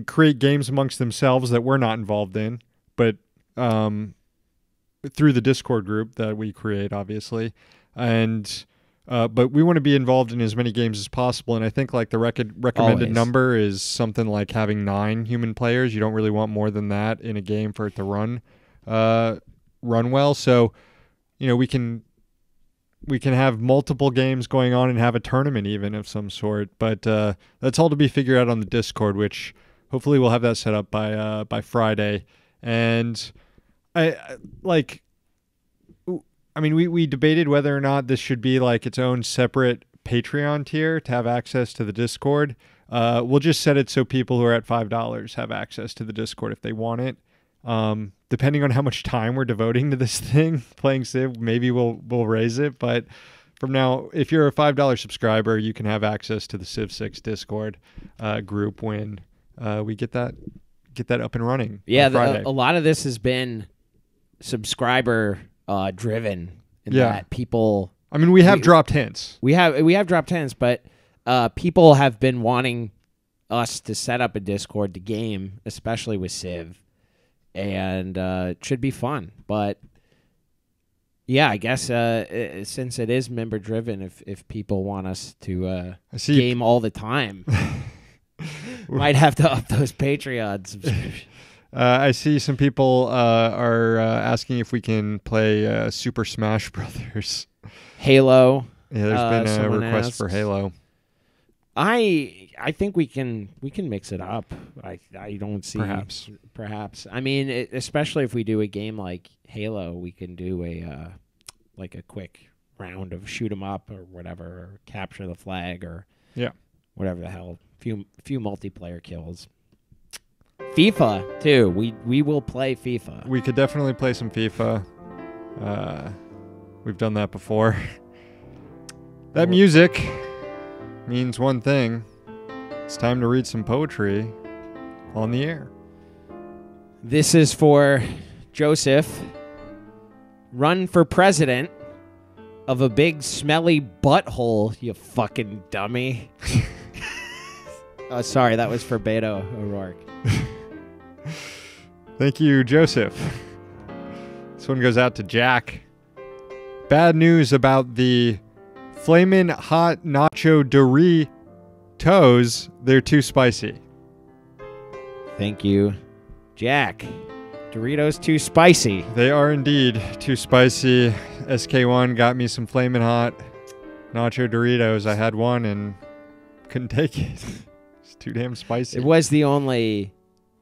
create games amongst themselves that we're not involved in, but through the Discord group that we create, obviously, and but we want to be involved in as many games as possible. And I think the recommended Always. number is something like having 9 human players. You don't really want more than that in a game for it to run well. So, we can have multiple games going on and have a tournament even of some sort. But that's all to be figured out on the Discord, which hopefully we'll have that set up by Friday. And we debated whether or not this should be its own separate Patreon tier to have access to the Discord. We'll just set it so people who are at $5 have access to the Discord if they want it. Depending on how much time we're devoting to this thing, playing Civ, maybe we'll raise it. But from now, if you're a $5 subscriber, you can have access to the Civ 6 Discord group when we get that up and running. Yeah, on Friday. a lot of this has been subscriber driven. In Yeah. that people. I mean, we have dropped hints. We have dropped hints, but people have been wanting us to set up a Discord to game, especially with Civ. And it should be fun. But yeah, I guess since it is member driven, if people want us to game all the time, might have to up those Patreon subscriptions. I see some people are asking if we can play Super Smash Brothers. Halo. Yeah, there's been a request asks. for Halo. I think we can mix it up. I don't see perhaps. I mean, especially if we do a game like Halo, we can do a quick round of shoot 'em up or whatever, or capture the flag or whatever the hell. Few multiplayer kills. FIFA too. We will play FIFA. We could definitely play some FIFA. We've done that before. That music means one thing. It's time to read some poetry on the air. This is for Joseph. Run for president of a big smelly butthole, you fucking dummy. Oh, sorry, that was for Beto O'Rourke. Thank you, Joseph. This one goes out to Jack. Bad news about the Flamin' Hot Nacho Doritos. They're too spicy. Thank you, Jack. Doritos too spicy. They are indeed too spicy. SK1 got me some Flamin' Hot Nacho Doritos. I had one and couldn't take it. It's too damn spicy. It was the only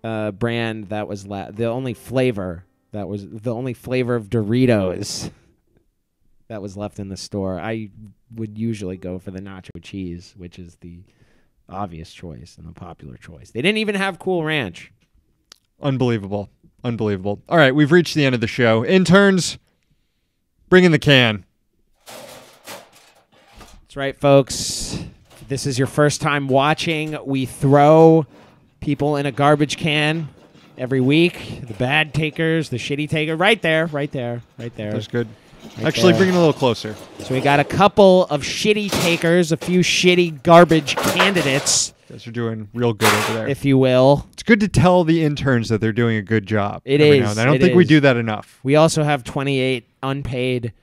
brand that was the only flavor that was the only flavor of Doritos that was left in the store. I would usually go for the nacho cheese, which is the obvious choice and the popular choice. They didn't even have Cool Ranch. Unbelievable. Unbelievable. All right, we've reached the end of the show. Interns, bring in the can. That's right, folks. If this is your first time watching, we throw people in a garbage can every week. The bad takers, the shitty taker. Right there, right there, right there. That's good. Right Actually, there. bring it a little closer. So we got a couple of shitty takers, a few shitty garbage candidates, You guys are doing real good over there. if you will. It's good to tell the interns that they're doing a good job. It every is, now and then. I don't it think we is. do that enough. We also have 28 unpaid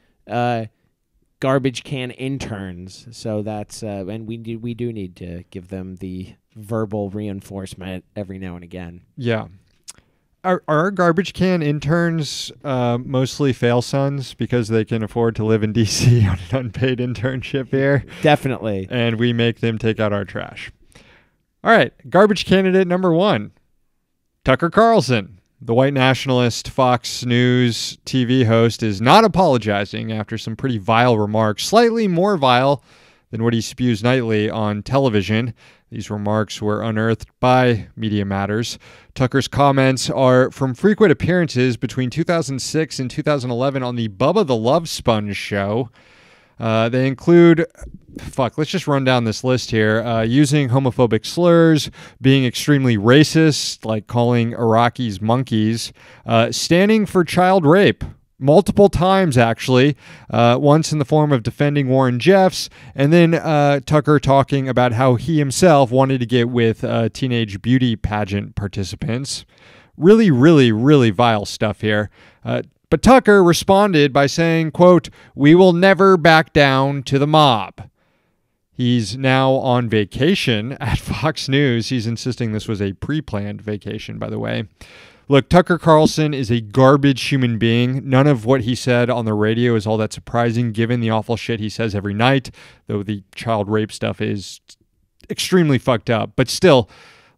garbage can interns. So that's and we do need to give them the verbal reinforcement every now and again. Yeah. Are our garbage can interns mostly fail sons because they can afford to live in D.C. on an unpaid internship here? Definitely. And we make them take out our trash. All right. Garbage candidate number 1, Tucker Carlson. The white nationalist Fox News TV host is not apologizing after some pretty vile remarks, slightly more vile than what he spews nightly on television. These remarks were unearthed by Media Matters. Tucker's comments are from frequent appearances between 2006 and 2011 on the Bubba the Love Sponge show. They include, let's just run down this list here. Using homophobic slurs, being extremely racist, like calling Iraqis monkeys, standing for child rape, multiple times actually, once in the form of defending Warren Jeffs, and then Tucker talking about how he himself wanted to get with teenage beauty pageant participants. Really, really, really vile stuff here. But Tucker responded by saying, quote, "We will never back down to the mob." He's now on vacation at Fox News. He's insisting this was a pre-planned vacation, by the way. Look, Tucker Carlson is a garbage human being. None of what he said on the radio is all that surprising, given the awful shit he says every night, though the child rape stuff is extremely fucked up. But still,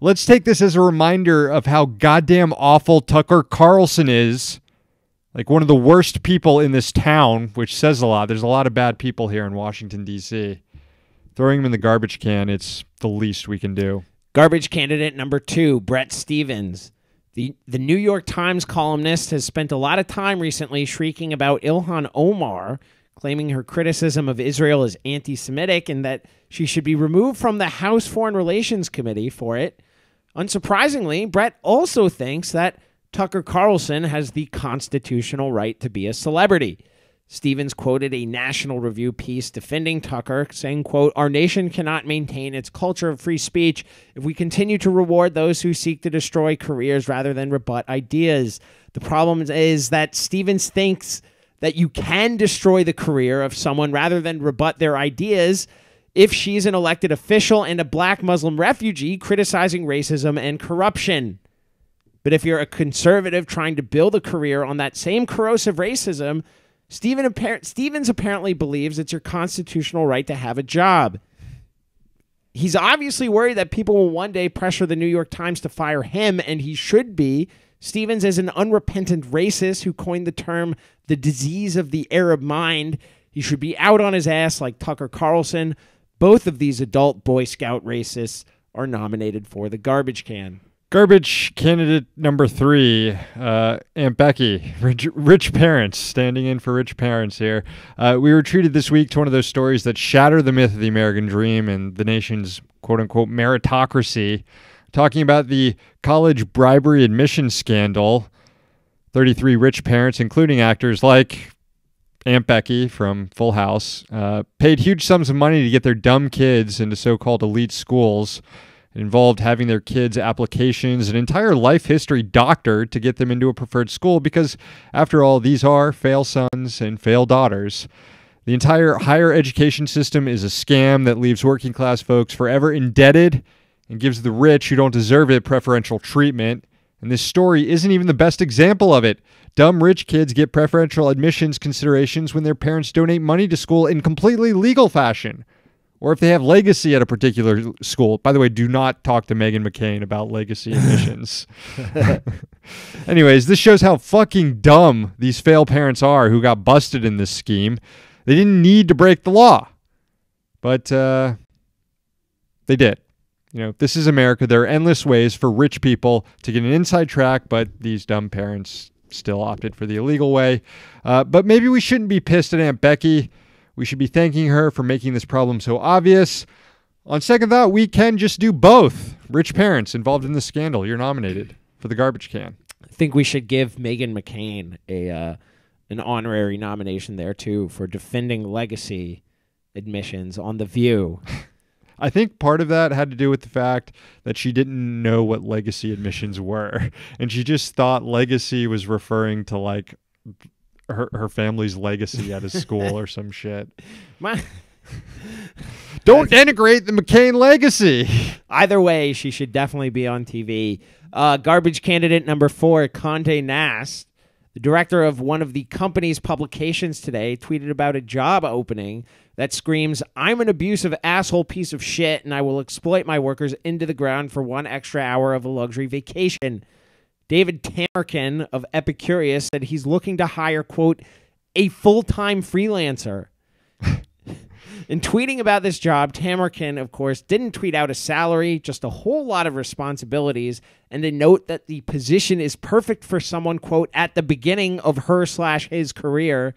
let's take this as a reminder of how goddamn awful Tucker Carlson is. Like one of the worst people in this town, which says a lot. There's a lot of bad people here in Washington, D.C. Throwing him in the garbage can, it's the least we can do. Garbage candidate number 2, Brett Stevens. The New York Times columnist has spent a lot of time recently shrieking about Ilhan Omar, claiming her criticism of Israel is anti-Semitic and that she should be removed from the House Foreign Relations Committee for it. Unsurprisingly, Brett also thinks that Tucker Carlson has the constitutional right to be a celebrity. Stevens quoted a National Review piece defending Tucker, saying, quote, "Our nation cannot maintain its culture of free speech if we continue to reward those who seek to destroy careers rather than rebut ideas. The problem is that Stevens thinks that you can destroy the career of someone rather than rebut their ideas if she's an elected official and a black Muslim refugee criticizing racism and corruption. But if you're a conservative trying to build a career on that same corrosive racism, Stevens apparently believes it's your constitutional right to have a job. He's obviously worried that people will one day pressure the New York Times to fire him, and he should be. Stevens is an unrepentant racist who coined the term the disease of the Arab mind. He should be out on his ass like Tucker Carlson. Both of these adult Boy Scout racists are nominated for the garbage can. Garbage candidate number 3, Aunt Becky, rich parents, standing in for rich parents here. We were treated this week to one of those stories that shatter the myth of the American dream and the nation's quote-unquote meritocracy, talking about the college bribery admission scandal. 33 rich parents, including actors like Aunt Becky from Full House, paid huge sums of money to get their dumb kids into so-called elite schools. It involved having their kids' applications, an entire life history doctored to get them into a preferred school because, after all, these are fail sons and fail daughters. The entire higher education system is a scam that leaves working class folks forever indebted and gives the rich who don't deserve it preferential treatment. And this story isn't even the best example of it. Dumb rich kids get preferential admissions considerations when their parents donate money to school in completely legal fashion, or if they have legacy at a particular school. By the way, do not talk to Meghan McCain about legacy admissions. Anyways, this shows how fucking dumb these fail parents are who got busted in this scheme. They didn't need to break the law. But they did. This is America. There are endless ways for rich people to get an inside track, but these dumb parents still opted for the illegal way. But maybe we shouldn't be pissed at Aunt Becky. We should be thanking her for making this problem so obvious. On second thought, we can just do both. Rich parents involved in the scandal. You're nominated for the garbage can. I think we should give Meghan McCain an honorary nomination there, too, for defending legacy admissions on The View. I think part of that had to do with the fact that she didn't know what legacy admissions were. And she just thought legacy was referring to, like, her family's legacy at a school or some shit. Don't denigrate the McCain legacy. Either way, she should definitely be on TV. Garbage candidate number 4, Condé Nast, the director of one of the company's publications today, tweeted about a job opening that screams, "I'm an abusive asshole piece of shit, and I will exploit my workers into the ground for 1 extra hour of a luxury vacation." David Tamerkin of Epicurious said he's looking to hire, quote, "a full-time freelancer." In tweeting about this job, Tamerkin, of course, didn't tweet out a salary, just a whole lot of responsibilities, and a note that the position is perfect for someone, quote, "at the beginning of her/his career."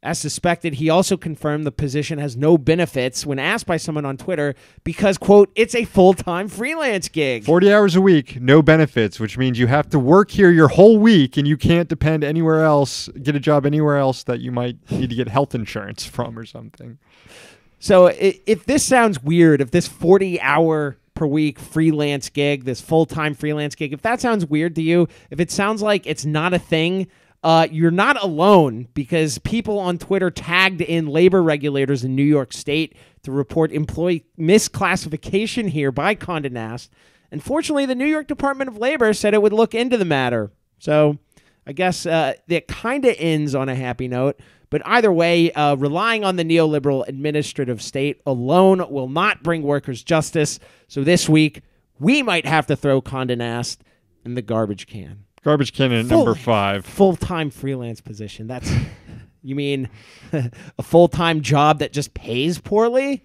As suspected, he also confirmed the position has no benefits when asked by someone on Twitter because, quote, "it's a full-time freelance gig." 40 hours a week, no benefits, which means you have to work here your whole week and you can't depend anywhere else, get a job anywhere else that you might need to get health insurance from or something. So if this sounds weird, if this 40-hour per week freelance gig, this full-time freelance gig, if that sounds weird to you, if it sounds like it's not a thing, you're not alone, because people on Twitter tagged in labor regulators in New York State to report employee misclassification here by Condé Nast. And fortunately, the New York Department of Labor said it would look into the matter. So I guess it kind of ends on a happy note. But either way, relying on the neoliberal administrative state alone will not bring workers justice. So this week, we might have to throw Condé Nast in the garbage can. Garbage can at number 5. Full-time freelance position. That's, you mean a full-time job that just pays poorly?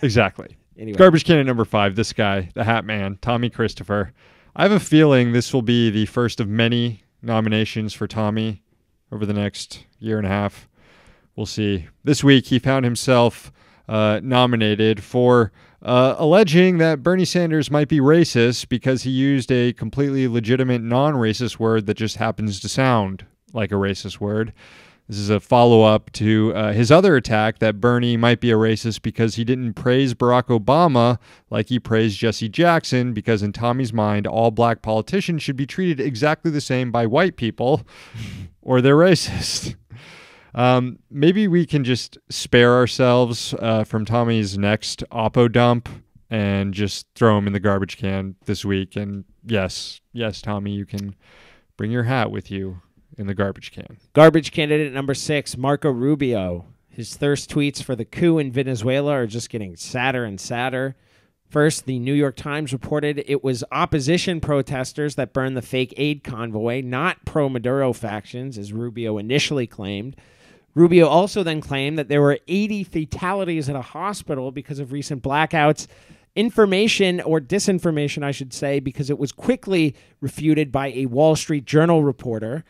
Exactly. Anyway. Garbage can at number 5. This guy, the Hat Man, Tommy Christopher. I have a feeling this will be the first of many nominations for Tommy over the next year and a half. We'll see. This week, he found himself nominated for alleging that Bernie Sanders might be racist because he used a completely legitimate non-racist word that just happens to sound like a racist word. This is a follow-up to his other attack that Bernie might be a racist because he didn't praise Barack Obama like he praised Jesse Jackson, because in Tommy's mind, all black politicians should be treated exactly the same by white people or they're racist. Maybe we can just spare ourselves from Tommy's next Oppo dump and just throw him in the garbage can this week. And yes, Tommy, you can bring your hat with you in the garbage can. Garbage candidate number 6, Marco Rubio. His thirst tweets for the coup in Venezuela are just getting sadder and sadder. First, the New York Times reported it was opposition protesters that burned the fake aid convoy, not pro-Maduro factions, as Rubio initially claimed. Rubio also then claimed that there were 80 fatalities at a hospital because of recent blackouts. Information, or disinformation, I should say, because it was quickly refuted by a Wall Street Journal reporter.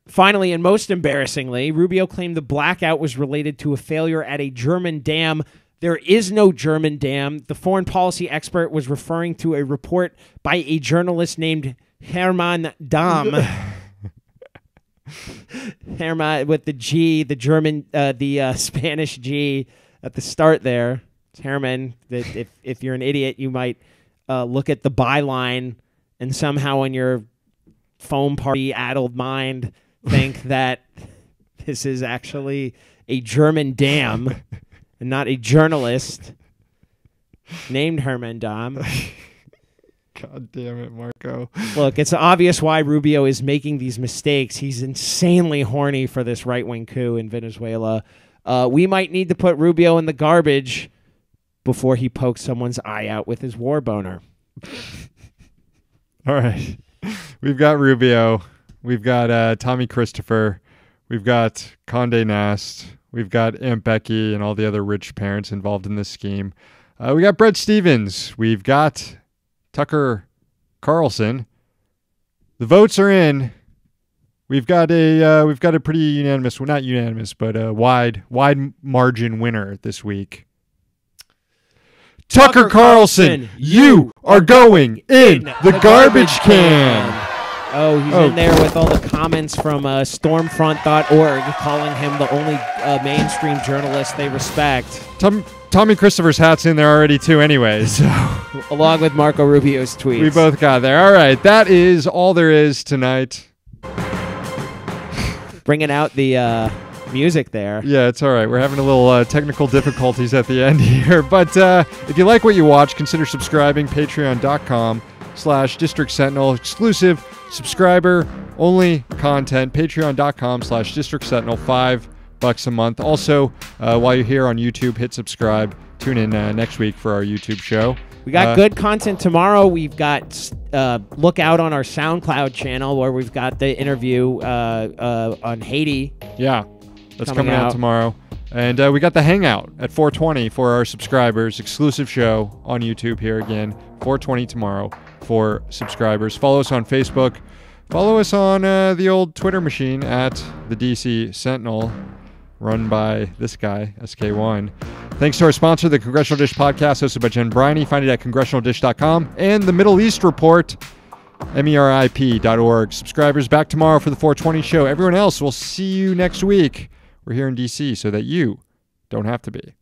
Finally, and most embarrassingly, Rubio claimed the blackout was related to a failure at a German dam. There is no German dam. The foreign policy expert was referring to a report by a journalist named Hermann Damm. Hermann with the G, the German, the Spanish G at the start there. It's Hermann. That if you're an idiot, you might look at the byline and somehow in your foam party-addled mind think that this is actually a German dam and not a journalist named Hermann Damm. God damn it, Marco. Look, it's obvious why Rubio is making these mistakes. He's insanely horny for this right-wing coup in Venezuela. We might need to put Rubio in the garbage before he pokes someone's eye out with his war boner. All right. We've got Rubio. We've got Tommy Christopher. We've got Condé Nast. We've got Aunt Becky and all the other rich parents involved in this scheme. We got Brett Stevens. We've got Tucker Carlson. The votes are in. We've got a pretty unanimous, well, not unanimous, but a wide margin winner this week. Tucker Carlson, you are going in the garbage can. Oh, he's in there with all the comments from Stormfront.org calling him the only mainstream journalist they respect. Tommy Christopher's hat's in there already too anyway, so. Along with Marco Rubio's tweets. We both got there. All right, that is all there is tonight. Bringing out the music there. Yeah, it's all right. We're having a little technical difficulties at the end here. But if you like what you watch, consider subscribing. Patreon.com/District Sentinel. Exclusive subscriber-only content. Patreon.com/District Sentinel. $5 a month. Also, while you're here on YouTube, hit subscribe. Tune in next week for our YouTube show. We got good content tomorrow. We've got look out on our SoundCloud channel where we've got the interview on Haiti. Yeah, that's coming out tomorrow. And we got the Hangout at 4:20 for our subscribers. Exclusive show on YouTube here again. 4:20 tomorrow for subscribers. Follow us on Facebook. Follow us on the old Twitter machine at the DC Sentinel, run by this guy, SK1. Thanks to our sponsor, the Congressional Dish Podcast, hosted by Jen Briney. Find it at congressionaldish.com. And the Middle East Report, MERIP.org. Subscribers back tomorrow for the 420 show. Everyone else, we'll see you next week. We're here in D.C. so that you don't have to be.